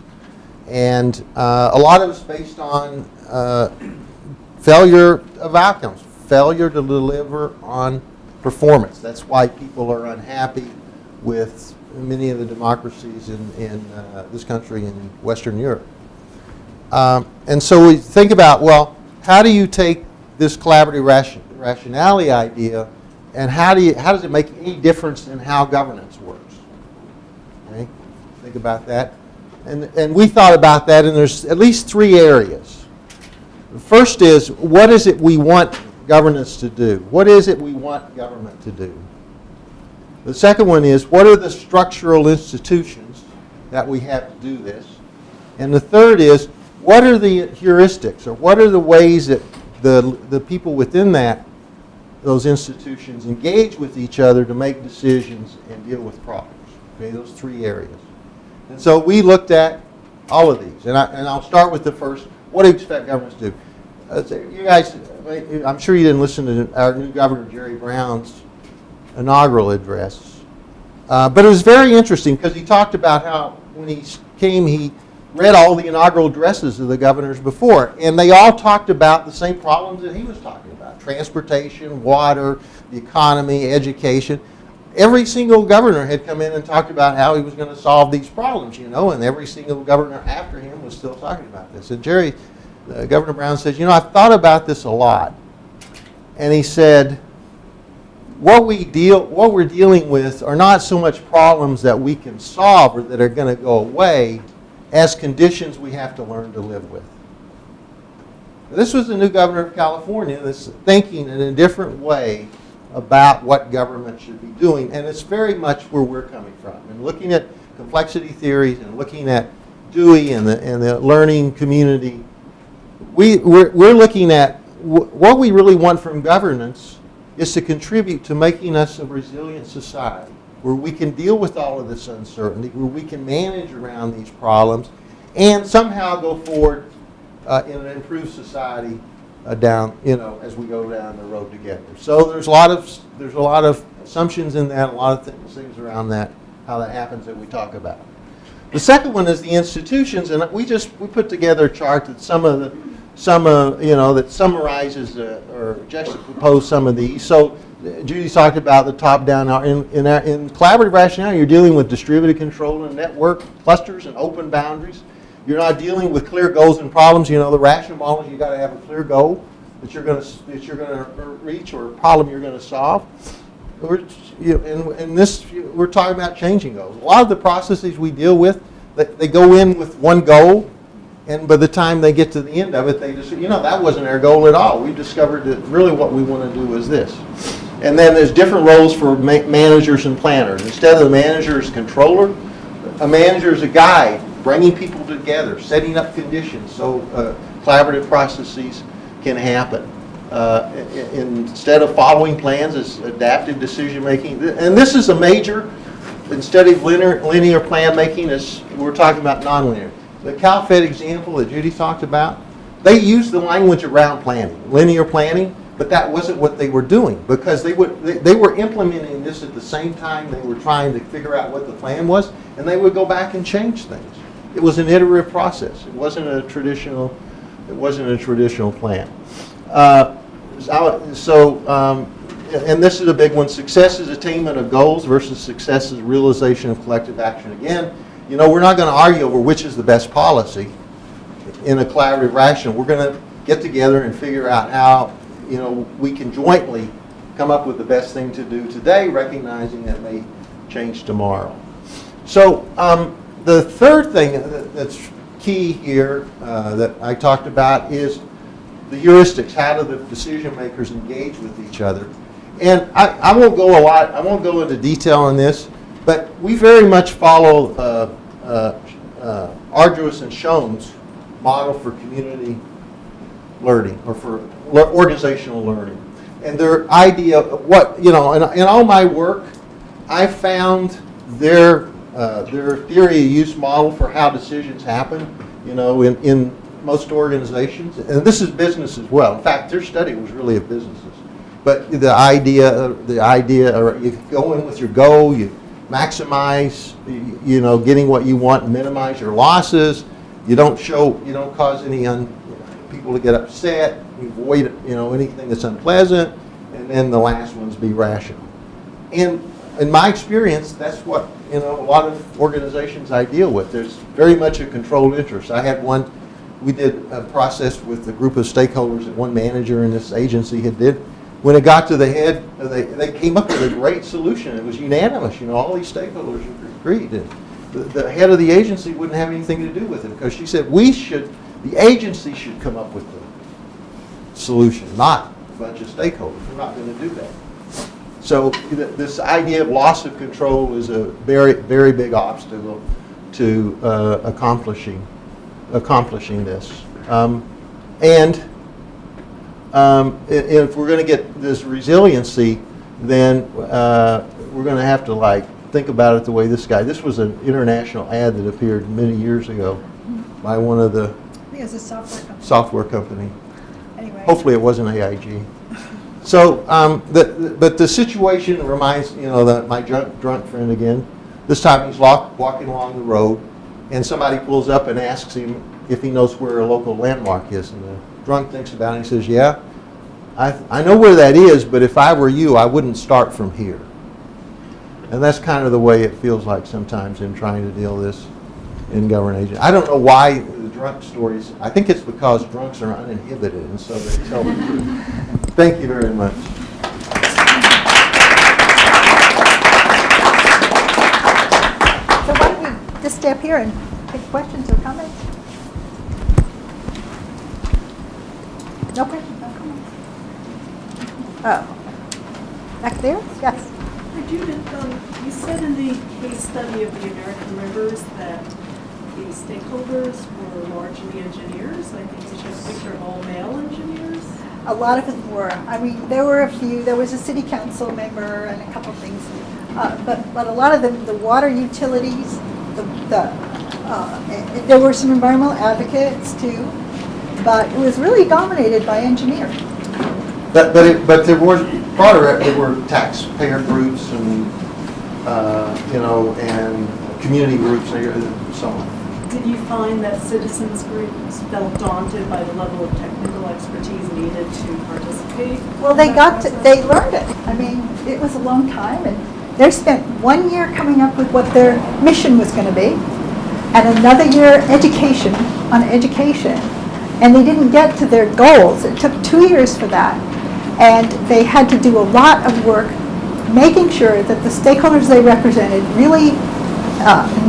And a lot of it's based on failure of outcomes, failure to deliver on performance. That's why people are unhappy with many of the democracies in this country and in Western Europe. And so we think about, well, how do you take this collaborative rationality idea and how does it make any difference in how governance works? Okay? Think about that. And we thought about that, and there's at least 3 areas. The first is, what is it we want governance to do? What is it we want government to do? The second one is, what are the structural institutions that we have to do this? And the third is, what are the heuristics, or what are the ways that the people within those institutions engage with each other to make decisions and deal with problems? Okay, those 3 areas. And so we looked at all of these. And I'll start with the first. What do you expect governments to do? You guys, I'm sure you didn't listen to our new governor, Jerry Brown's inaugural address. But it was very interesting because he talked about how when he came, he read all the inaugural addresses of the governors before. And they all talked about the same problems that he was talking about. Transportation, water, the economy, education. Every single governor had come in and talked about how he was going to solve these problems, and every single governor after him was still talking about this. And Governor Brown says, I've thought about this a lot. And he said, what we're dealing with are not so much problems that we can solve or that are going to go away as conditions we have to learn to live with. This was the new governor of California that's thinking in a different way about what government should be doing, and it's very much where we're coming from. And looking at complexity theories and looking at Dewey and the learning community, we're looking at what we really want from governance is to contribute to making us a resilient society where we can deal with all of this uncertainty, where we can manage around these problems, and somehow go forward in an improved society down, as we go down the road together. So there's a lot of assumptions in that, a lot of things around that, how that happens that we talk about. The second one is the institutions, and we put together a chart that that summarizes or juxtapose some of these. So Judy talked about the top-down. In collaborative rationality, you're dealing with distributed control and network clusters and open boundaries. You're not dealing with clear goals and problems. The rational model is you got to have a clear goal that you're going to reach or a problem you're going to solve. In this, we're talking about changing goals. A lot of the processes we deal with, they go in with one goal, and by the time they get to the end of it, they just that wasn't our goal at all. We discovered that really what we want to do is this. And then there's different roles for managers and planners. Instead of the manager as controller, a manager is a guide, bringing people together, setting up conditions so collaborative processes can happen. Instead of following plans, it's adaptive decision making. And this is a major, instead of linear plan making, we're talking about nonlinear. The CalFed example that Judy talked about, they used the language around planning, linear planning, but that wasn't what they were doing because they were implementing this at the same time they were trying to figure out what the plan was, and they would go back and change things. It was an iterative process. It wasn't a traditional plan. And this is a big one. Success is attainment of goals versus success is realization of collective action. Again, we're not going to argue over which is the best policy in a collaborative rational. We're going to get together and figure out how we can jointly come up with the best thing to do today, recognizing that may change tomorrow. So the third thing that's key here that I talked about is the heuristics. How do the decision makers engage with each other? And I won't go into detail on this, but we very much follow Arduous and Schoen's model for community learning, or for organizational learning. And their idea of what, in all my work, I found their theory of use model for how decisions happen, in most organizations. And this is business as well. In fact, their study was really of businesses. But the idea, you go in with your goal, you maximize, getting what you want, and minimize your losses. You don't cause any people to get upset. You avoid, anything that's unpleasant. And then the last one's be rational. And in my experience, that's what, a lot of organizations I deal with. There's very much a controlled interest. I had one, we did a process with a group of stakeholders that one manager in this agency had did. When it got to the head, they came up with a great solution. It was unanimous. All these stakeholders agreed. And the head of the agency wouldn't have anything to do with it, because she said the agency should come up with the solution, not a bunch of stakeholders. We're not going to do that. So this idea of loss of control is a very, very big obstacle to accomplishing this. If we're going to get this resiliency, then we're going to have to think about it the way this was an international ad that appeared many years ago by one of the It's a software company. Anyway. Hopefully it wasn't AIG. So, but the situation reminds, my drunk friend again. This time he's walking along the road, and somebody pulls up and asks him if he knows where a local landmark is. And the drunk thinks about it and he says, yeah, I know where that is, but if I were you, I wouldn't start from here. And that's kind of the way it feels like sometimes in trying to deal with this in government agencies. I don't know why the drunk stories, I think it's because drunks are uninhibited, and so they tell the truth. Thank you very much. So why don't we just stay up here and take questions or comments? No questions, no comments? Back there? Yes. Judith, you said in the case study of the American rivers that the stakeholders were largely engineers. I think you showed a picture of all male engineers. A lot of them were. I mean, there were a few. There was a city council member and a couple of things. But a lot of them, the water utilities, there were some environmental advocates too. But it was really dominated by engineers. But there were part of it. There were taxpayer groups and and community groups and so on. Did you find that citizens groups felt daunted by the level of technical expertise needed to participate? Well, they learned it. I mean, it was a long time, and they spent 1 year coming up with what their mission was going to be, and another year education, and they didn't get to their goals. It took 2 years for that, and they had to do a lot of work making sure that the stakeholders they represented really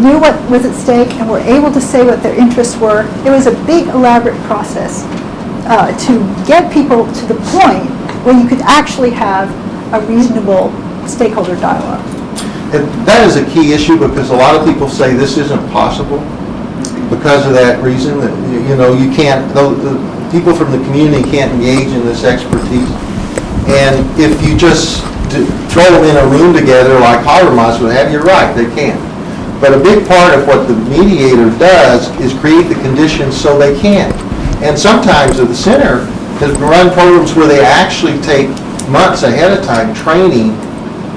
knew what was at stake and were able to say what their interests were. It was a big, elaborate process to get people to the point where you could actually have a reasonable stakeholder dialogue. And that is a key issue, because a lot of people say this isn't possible because of that reason, that you can't, the people from the community can't engage in this expertise. And if you just throw them in a room together like Habermas would have, you're right, they can't. But a big part of what the mediator does is create the conditions so they can. And sometimes the center has run programs where they actually take months ahead of time training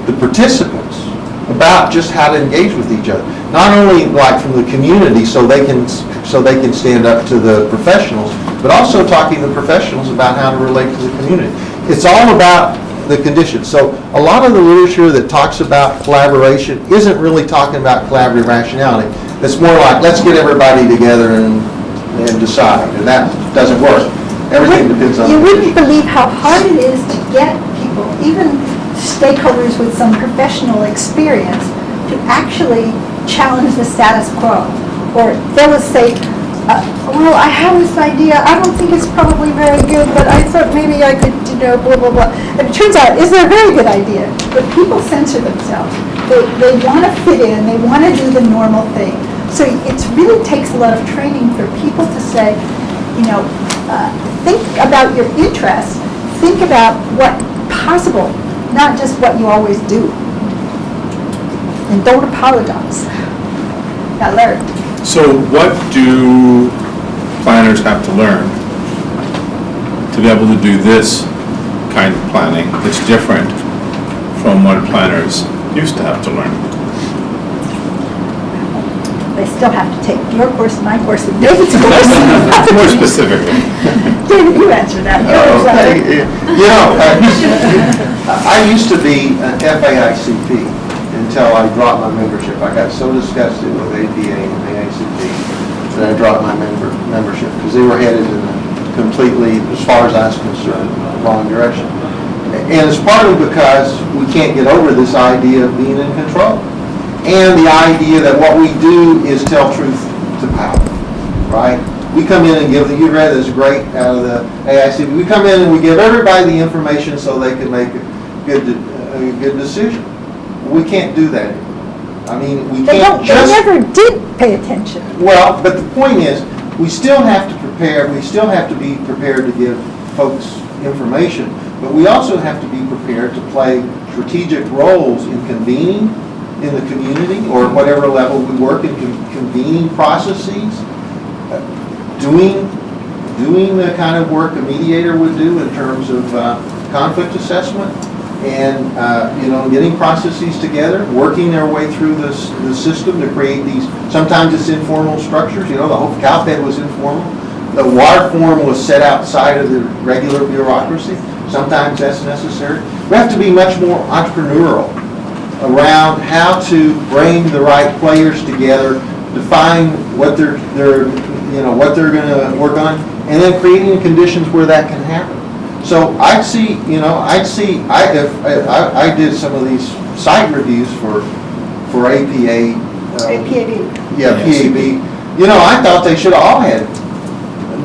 the participants about just how to engage with each other. Not only like from the community so they can stand up to the professionals, but also talking to the professionals about how to relate to the community. It's all about the conditions. So a lot of the literature that talks about collaboration isn't really talking about collaborative rationality. It's more like, let's get everybody together and decide. And that doesn't work. Everything depends on the You wouldn't conditions. believe how hard it is to get people even stakeholders with some professional experience to actually challenge the status quo. Or they'll say, well, I have this idea, I don't think it's probably very good, but I thought maybe I could, blah, blah, blah. And it turns out it's a very good idea, but people censor themselves. They want to fit in, they want to do the normal thing. So it really takes a lot of training for people to say, think about your interests, think about what's possible, not just what you always do. And don't apologize. Now learn. So what do planners have to learn to be able to do this kind of planning that's different from what planners used to have to learn? They still have to take your course, my course, and David's course. More specifically. David, you answer that. Okay. I used to be an FAICP until I dropped my membership. I got so disgusted with APA and AICP that I dropped my membership because they were headed in a completely, as far as I was concerned, wrong direction. And it's partly because we can't get over this idea of being in control. And the idea that what we do is tell truth to power, right? We come in and give, you read this great out of the AICP, we come in and we give everybody the information so they can make a good decision. We can't do that anymore. I mean, we can't just... They never did pay attention. Well, but the point is, we still have to prepare, we still have to be prepared to give folks information, but we also have to be prepared to play strategic roles in convening in the community or whatever level we work in convening processes, doing the kind of work a mediator would do in terms of conflict assessment and getting processes together, working their way through the system to create these, sometimes it's informal structures, the whole CalPED was informal. The water forum was set outside of the regular bureaucracy. Sometimes that's necessary. We have to be much more entrepreneurial around how to bring the right players together, define what they're what they're going to work on, and then creating conditions where that can happen. So I did some of these site reviews for APA. APAB. Yeah, PAB. I thought they should have all had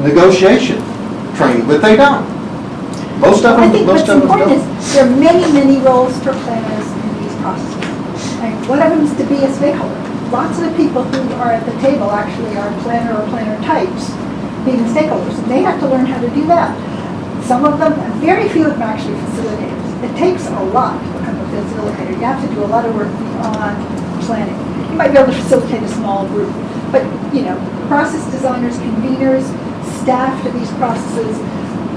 negotiation training, but they don't. Most of them. I think what's don't. important is there are many, many roles for planners in these processes. And one of them is to be a stakeholder. Lots of the people who are at the table actually are planner or planner types, being stakeholders, and they have to learn how to do that. Some of them, very few of them are actually facilitators. It takes a lot to become a facilitator. You have to do a lot of work beyond planning. You might be able to facilitate a small group, but process designers, conveners, staff to these processes,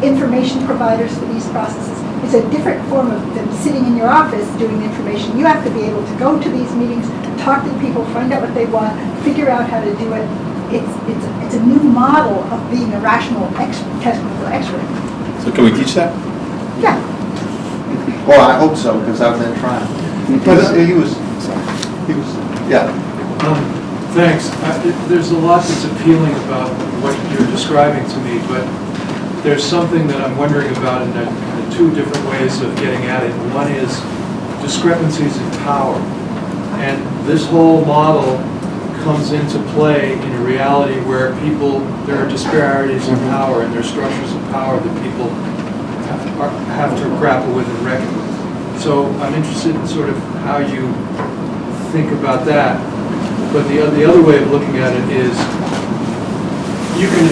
information providers for these processes. It's a different form of them sitting in your office doing information. You have to be able to go to these meetings, talk to people, find out what they want, figure out how to do it. It's a new model of being a rational technical expert. So can we teach that? Yeah. Well, I hope so, because I've been trying. Yeah. Thanks. There's a lot that's appealing about what you're describing to me, but there's something that I'm wondering about in the two different ways of getting at it. One is discrepancies in power. And this whole model comes into play in a reality where there are disparities in power and there are structures of power that people have to grapple with and reckon with. So I'm interested in sort of how you think about that. But the other way of looking at it is,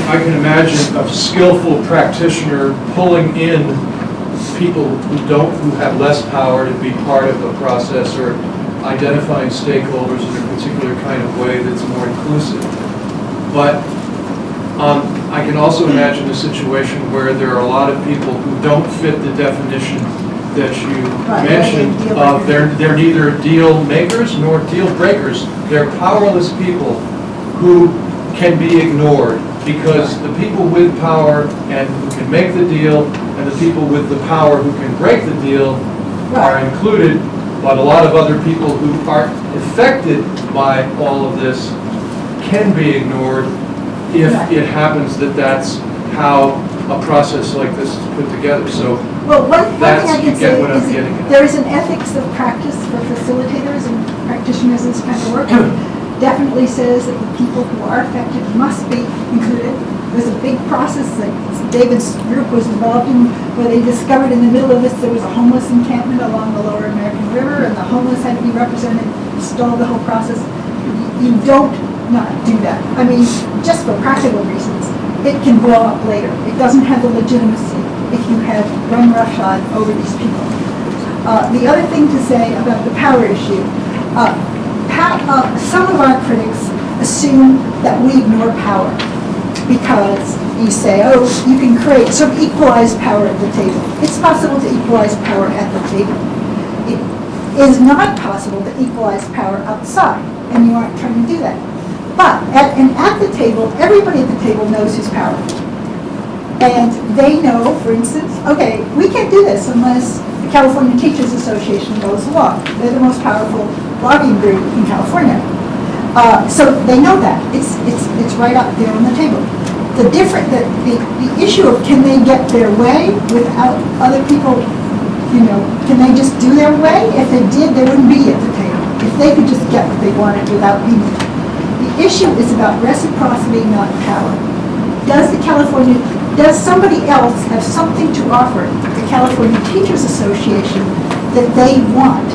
I can imagine a skillful practitioner pulling in people who have less power to be part of a process, or identifying stakeholders in a particular kind of way that's more inclusive. But I can also imagine a situation where there are a lot of people who don't fit the definition that you mentioned. They're neither deal makers nor deal breakers. They're powerless people who can be ignored, because the people with power and who can make the deal and the people with the power who can break the deal are included, but a lot of other people who are affected by all of this can be ignored if it happens that that's how a process like this is put together. So Well, one thing That's- I you can get say what I'm is getting at. there is an ethics of practice for facilitators and practitioners in this kind of work. Definitely says that the people who are affected must be included. There's a big process that David's group was involved in where they discovered in the middle of this there was a homeless encampment along the lower American River and the homeless had to be represented, stalled the whole process. You don't not do that. I mean, just for practical reasons, it can blow up later. It doesn't have the legitimacy if you have run roughshod over these people. The other thing to say about the power issue, some of our critics assume that we ignore power because you say, oh, you can create some equalized power at the table. It's possible to equalize power at the table. It is not possible to equalize power outside, and you aren't trying to do that. But at the table, everybody at the table knows who's powerful. And they know, for instance, okay, we can't do this unless the California Teachers Association goes along. They're the most powerful lobbying group in California. So they know that. It's right up there on the table. The issue of can they get their way without other people, can they just do their way? If they did, they wouldn't be at the table. If they could just get what they wanted without being there. The issue is about reciprocity, not power. Does somebody else have something to offer the California Teachers Association that they want?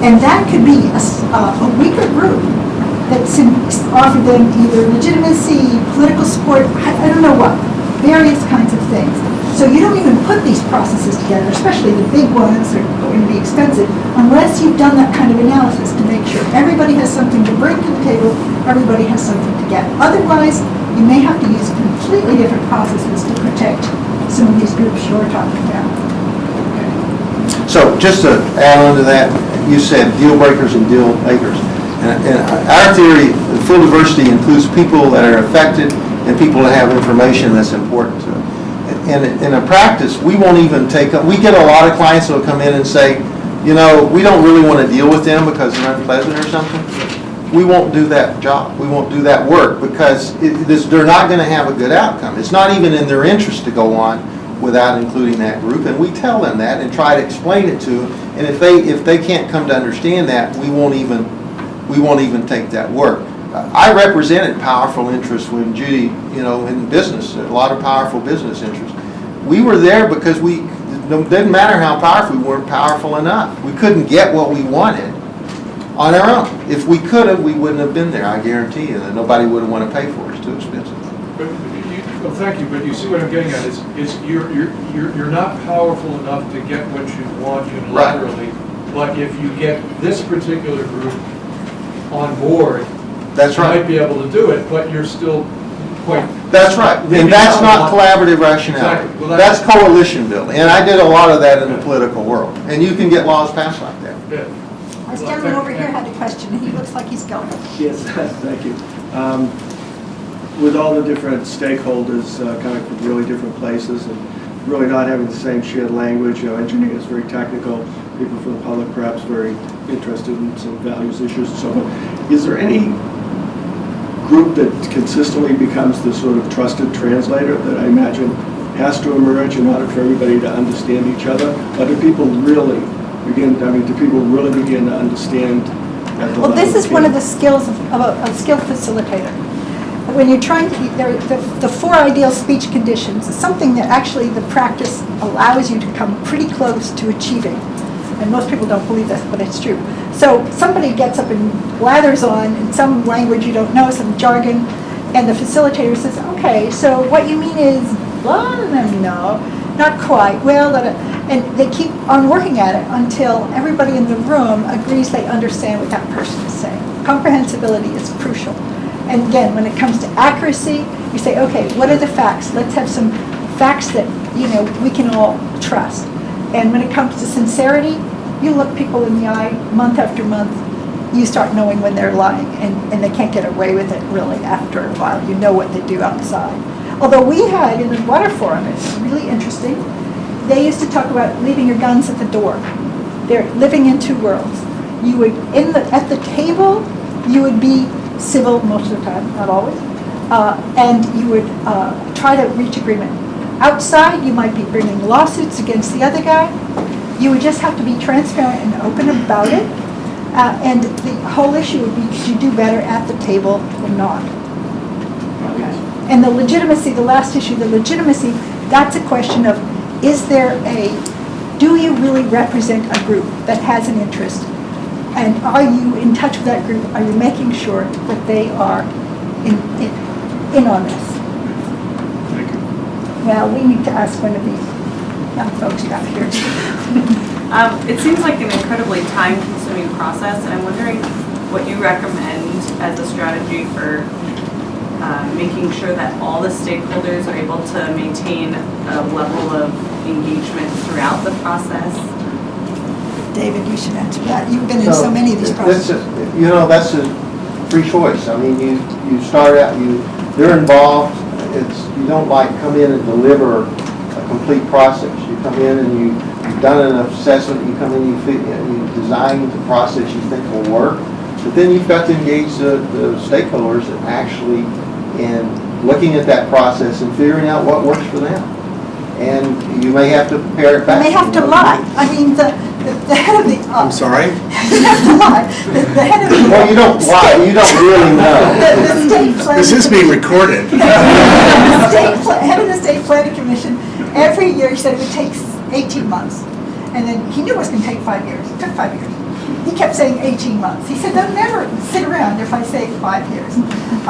And that could be a weaker group that's offered them either legitimacy, political support, I don't know what, various kinds of things. So you don't even put these processes together, especially the big ones that are going to be expensive, unless you've done that kind of analysis to make sure everybody has something to bring to the table, everybody has something to get. Otherwise, you may have to use completely different processes to protect some of these groups you're talking about. So just to add on to that, you said deal breakers and deal makers. And our theory, full diversity includes people that are affected and people that have information that's important to them. And in a practice, we won't even we get a lot of clients that will come in and say, we don't really want to deal with them because they're unpleasant or something. We won't do that job. We won't do that work because they're not going to have a good outcome. It's not even in their interest to go on without including that group. And we tell them that and try to explain it to them. And if they can't come to understand that, we won't even take that work. I represented powerful interests when Judy, in business, a lot of powerful business interests. We were there because it didn't matter how powerful, we weren't powerful enough. We couldn't get what we wanted on our own. If we could have, we wouldn't have been there, I guarantee you, that nobody would have wanted to pay for it. It's too expensive. Well, thank you, but you see what I'm getting at is you're not powerful enough to get what you want unilaterally, right. But if you get this particular group on board, that's right. You might be able to do it, but you're still quite... That's right, and that's not collaborative rationality. Exactly. Well, that's coalition building, and I did a lot of that in the political world, and you can get laws passed like that. Yeah. This gentleman over here had a question, and he looks like he's going. Yes, thank you. With all the different stakeholders coming from really different places and really not having the same shared language, engineers very technical, people from the public perhaps very interested in some values issues and so on. Is there any group that consistently becomes the sort of trusted translator that I imagine has to emerge in order for everybody to understand each other? Or do people really begin to understand at the Well, this level is one of the skills of a skilled facilitator. When you're trying to, the 4 ideal speech conditions is something that actually the practice allows you to come pretty close to achieving. And most people don't believe this, but it's true. So somebody gets up and blathers on in some language you don't know, some jargon, and the facilitator says, okay, so what you mean is blah, and no, not quite. Well, and they keep on working at it until everybody in the room agrees they understand what that person is saying. Comprehensibility is crucial. And again, when it comes to accuracy, you say, okay, what are the facts? Let's have some facts that, we can all trust. And when it comes to sincerity, you look people in the eye month after month, you start knowing when they're lying, and they can't get away with it really after a while. You know what they do outside. Although we had in the water forum, it's really interesting, they used to talk about leaving your guns at the door. They're living in 2 worlds. You would, at the table, you would be civil most of the time, not always, and you would try to reach agreement. outside, you might be bringing lawsuits against the other guy. You would just have to be transparent and open about it. And the whole issue would be, did you do better at the table or not? And the legitimacy, the last issue, the legitimacy, that's a question of, do you really represent a group that has an interest? And are you in touch with that group? Are you making sure that they are in on this? Thank you. Well, we need to ask one of these young folks back here. It seems like an incredibly time-consuming process, and I'm wondering what you recommend as a strategy for making sure that all the stakeholders are able to maintain a level of engagement throughout the process. David, you should answer that. You've been in so many of these processes. That's a free choice. I mean, you start out, they're involved. You don't like come in and deliver a complete process. You come in and you've done an assessment. You come in, you design the process you think will work. But then you've got to engage the stakeholders that actually in looking at that process and figuring out what works for them. And you may have to pare it back. You may have to lie. I mean, the head of the... I'm sorry? You have to lie. The head of the... Well, you don't lie. You don't really know. The state planning... This is being recorded. Head of the State Planning Commission, every year he said it would take 18 months. And then he knew it was going to take 5 years. It took 5 years. He kept saying 18 months. He said, they'll never sit around if I say 5 years.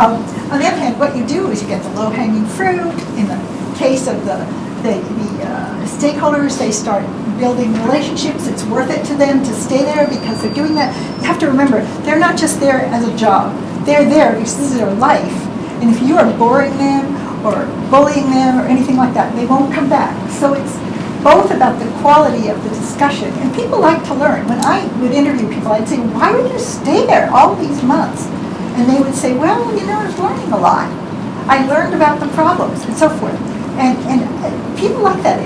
On the other hand, what you do is you get the low-hanging fruit. In the case of the stakeholders, they start building relationships. It's worth it to them to stay there because they're doing that. You have to remember, they're not just there as a job. They're there because this is their life. And if you are boring them or bullying them or anything like that, they won't come back. So it's both about the quality of the discussion. And people like to learn. When I would interview people, I'd say, why would you stay there all these months? And they would say, well, I was learning a lot. I learned about the problems and so forth. And people like that.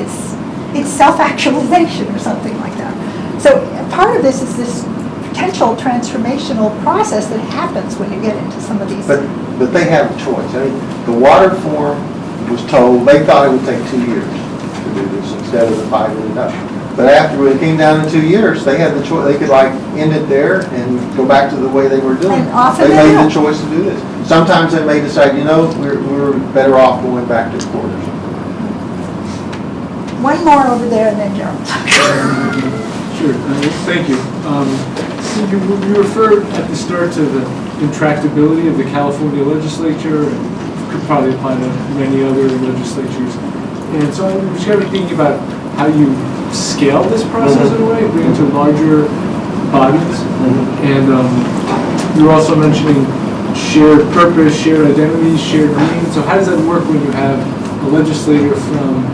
It's self-actualization or something like that. So part of this is this potential transformational process that happens when you get into some of these. But they have a choice. I mean, the water form was told, they thought it would take 2 years to do this instead of the 5 year reduction. But after it came down to 2 years, they had the choice. They could end it there and go back to the way they were doing And it. often They they made do. the choice to do this. Sometimes they may decide, we're better off going back to court or something. One more over there and then Gerald. Sure, thank you. You referred at the start to the intractability of the California legislature, and could probably apply to many other legislatures. And so I was kind of thinking about how you scale this process in a way, bring it to larger bodies. And you were also mentioning shared purpose, shared identities, shared meaning. So how does that work when you have a legislator from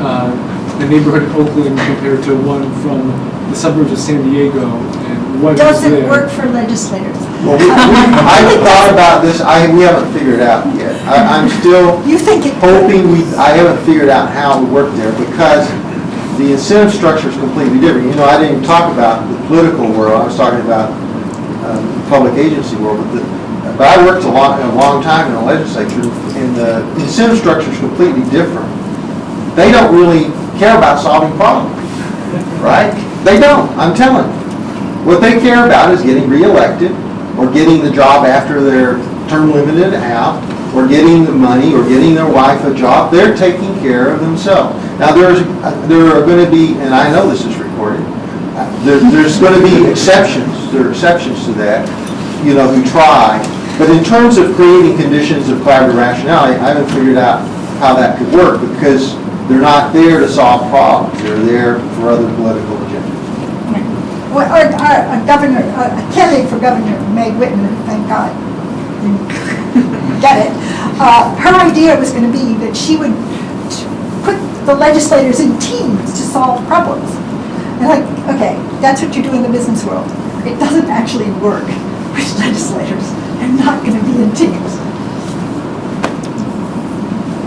a neighborhood in Oakland compared to one from the suburbs of San Diego, and what is Doesn't there? work for legislators. Well, I've thought about this. We haven't figured it out yet. I'm still You think it hoping I haven't figured out how it would work there because the incentive structure is completely different. I didn't even talk about the political world. I was talking about the public agency world. But I worked a long time in the legislature, and the incentive structure is completely different. They don't really care about solving problems, right? They don't, I'm telling you. What they care about is getting reelected or getting the job after they're term limited out or getting the money or getting their wife a job. They're taking care of themselves. Now there are going to be, and I know this is recorded, there's going to be exceptions. There are exceptions to that, who try. But in terms of creating conditions of collaborative rationality, I haven't figured out how that could work because they're not there to solve problems. They're there for other political agendas. Well, a candidate for governor, May Whitten, thank God, get it. Her idea was going to be that she would put the legislators in teams to solve problems. And okay, that's what you do in the business world. It doesn't actually work with legislators. They're not going to be in teams.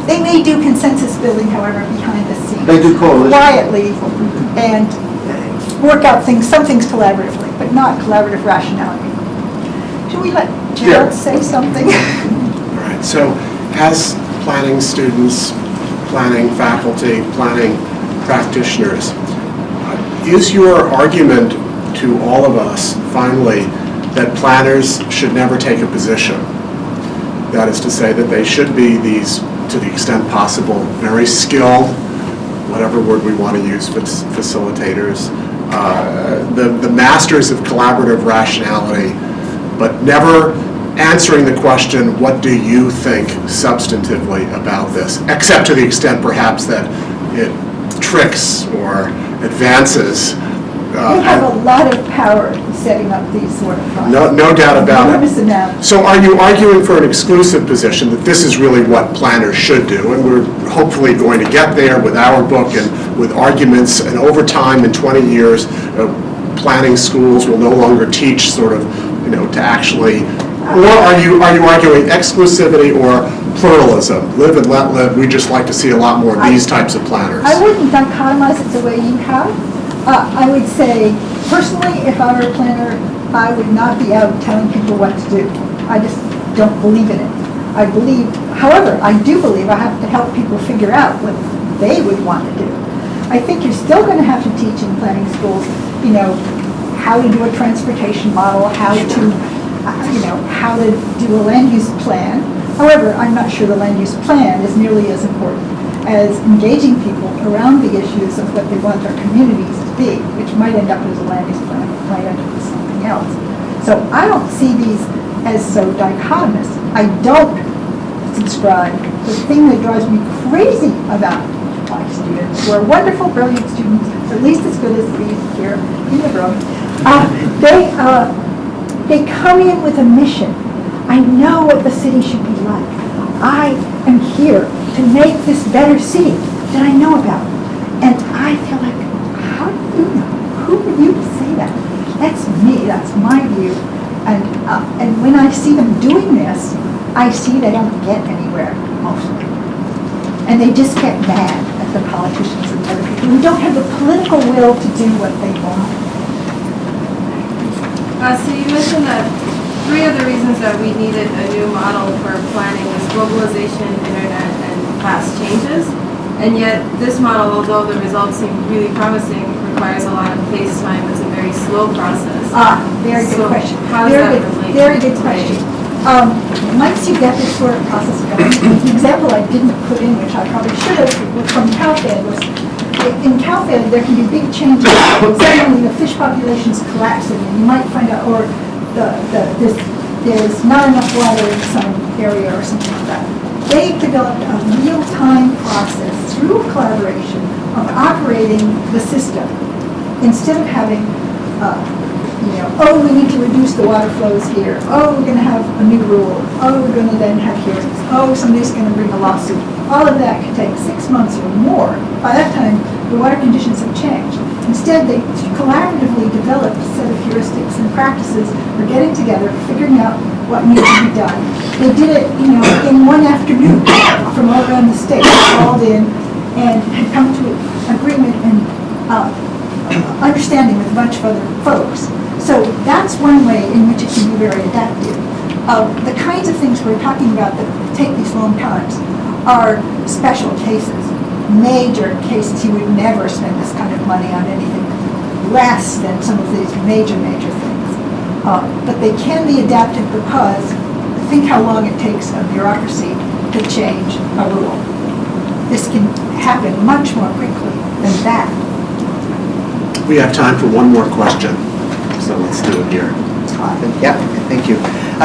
They may do consensus building, however, behind the scenes. They do coalition. Quietly, and work out some things collaboratively, but not collaborative rationality. Should we let Gerald say something? All right, so as planning students, planning faculty, planning practitioners. Is your argument to all of us, finally, that planners should never take a position? That is to say that they should be these, to the extent possible, very skilled, whatever word we want to use, facilitators, the masters of collaborative rationality, but never answering the question, what do you think substantively about this? Except to the extent, perhaps, that it tricks or advances. We have a lot of power in setting up these sort of processes. No doubt about Enormous it. amount. So are you arguing for an exclusive position that this is really what planners should do? And we're hopefully going to get there with our book and with arguments, and over time, in 20 years, planning schools will no longer teach sort of, to actually, or are you arguing exclusivity or pluralism? Live and let live, we just like to see a lot more of these types of planners. I wouldn't dichotomize it the way you have. I would say, personally, if I were a planner, I would not be out telling people what to do. I just don't believe in it. However, I do believe I have to help people figure out what they would want to do. I think you're still going to have to teach in planning schools, how to do a transportation model, how to do a land use plan. However, I'm not sure the land use plan is nearly as important as engaging people around the issues of what they want their communities to be, which might end up as a land use plan, might end up as something else. So I don't see these as so dichotomous. I don't subscribe. The thing that drives me crazy about my students, who are wonderful, brilliant students, at least as good as these here in the room, they come in with a mission. I know what the city should be like. I am here to make this better city that I know about. And I feel like, how do you know? Who are you to say that? That's me, that's my view. And when I see them doing this, I see they don't get anywhere, mostly. And they just get mad at the politicians and other people who don't have the political will to do what they want. So you mentioned that 3 of the reasons that we needed a new model for planning was globalization, internet, and fast changes. And yet this model, although the results seem really promising, requires a lot of face time. It's a very slow process. Very good question. How does that relate? Very good question. Once you get this sort of process going, the example I didn't put in, which I probably should have, from CalFed was, in CalFed there can be big changes. Suddenly the fish population is collapsing, and you might find out, or there's not enough water in some area or something like that. They developed a real-time process through collaboration of operating the system instead of having, we need to reduce the water flows here. We're going to have a new rule. We're going to then have hearings. Somebody's going to bring a lawsuit. All of that could take 6 months or more. By that time, the water conditions have changed. Instead, they collaboratively developed a set of heuristics and practices for getting together, figuring out what needs to be done. They did it, in one afternoon from all around the state, called in and had come to agreement and understanding with a bunch of other folks. So that's one way in which it can be very adaptive. The kinds of things we're talking about that take these long times are special cases. Major cases. You would never spend this kind of money on anything less than some of these major things. But they can be adaptive because think how long it takes a bureaucracy to change a rule. This can happen much more quickly than that. We have time for one more question, so let's do it here. Yeah, thank you.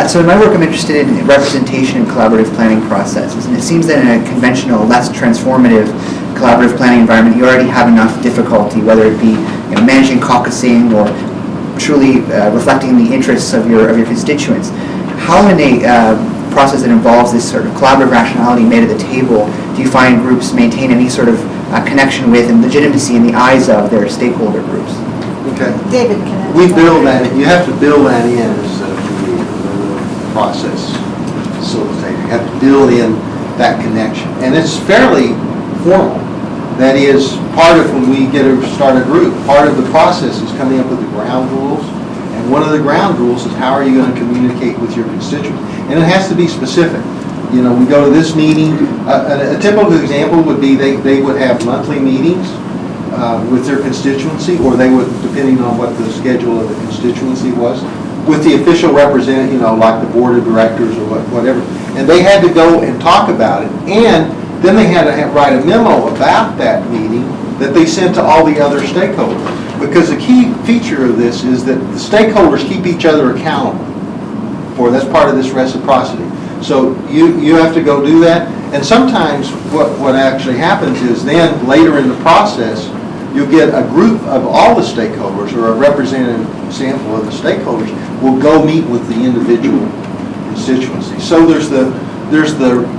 So in my work, I'm interested in representation and collaborative planning processes. And it seems that in a conventional, less transformative collaborative planning environment, you already have enough difficulty, whether it be managing caucusing or truly reflecting the interests of your constituents. How in a process that involves this sort of collaborative rationality made at the table, do you find groups maintain any sort of connection with and legitimacy in the eyes of their stakeholder groups? Okay. David can answer. We build that, you have to build that in as the process facilitator. You have to build in that connection. And it's fairly formal. That is, part of when we start a group, part of the process is coming up with the ground rules. And one of the ground rules is how are you going to communicate with your constituents. And it has to be specific. You know, we go to this meeting. A typical example would be they would have monthly meetings with their constituency, or they would, depending on what the schedule of the constituency was, with the official representative, you know, like the board of directors or whatever. And they had to go and talk about it. And then they had to write a memo about that meeting that they sent to all the other stakeholders. Because the key feature of this is that the stakeholders keep each other accountable. That's part of this reciprocity. So you have to go do that. And sometimes what actually happens is then later in the process, you'll get a group of all the stakeholders, or a representative sample of the stakeholders will go meet with the individual constituency. So there's the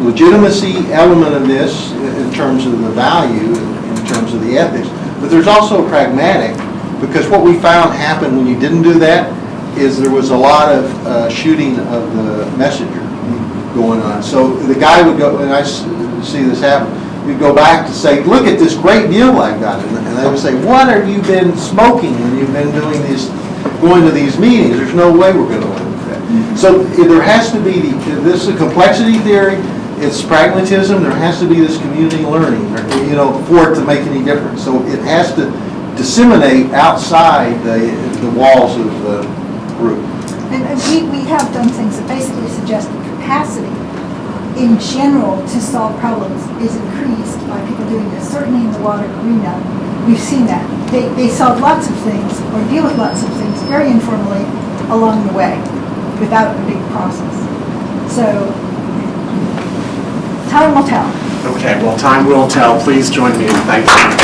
legitimacy element of this in terms of the value, in terms of the ethics, but there's also pragmatic, because what we found happened when you didn't do that is there was a lot of shooting of the messenger going on. So the guy would go, and I see this happen, you'd go back to say, look at this great deal I got, and they would say, what have you been smoking when you've been doing these, going to these meetings? There's no way we're going to win with that. So there has to be, this is a complexity theory, it's pragmatism, there has to be this community learning, you know, for it to make any difference. So it has to disseminate outside the walls of the group. And we have done things that basically suggest the capacity in general to solve problems is increased by people doing this. Certainly in the water arena, we've seen that. They solve lots of things or deal with lots of things very informally along the way without a big process. So time will tell. Okay, well, time will tell. Please join me in thanking you.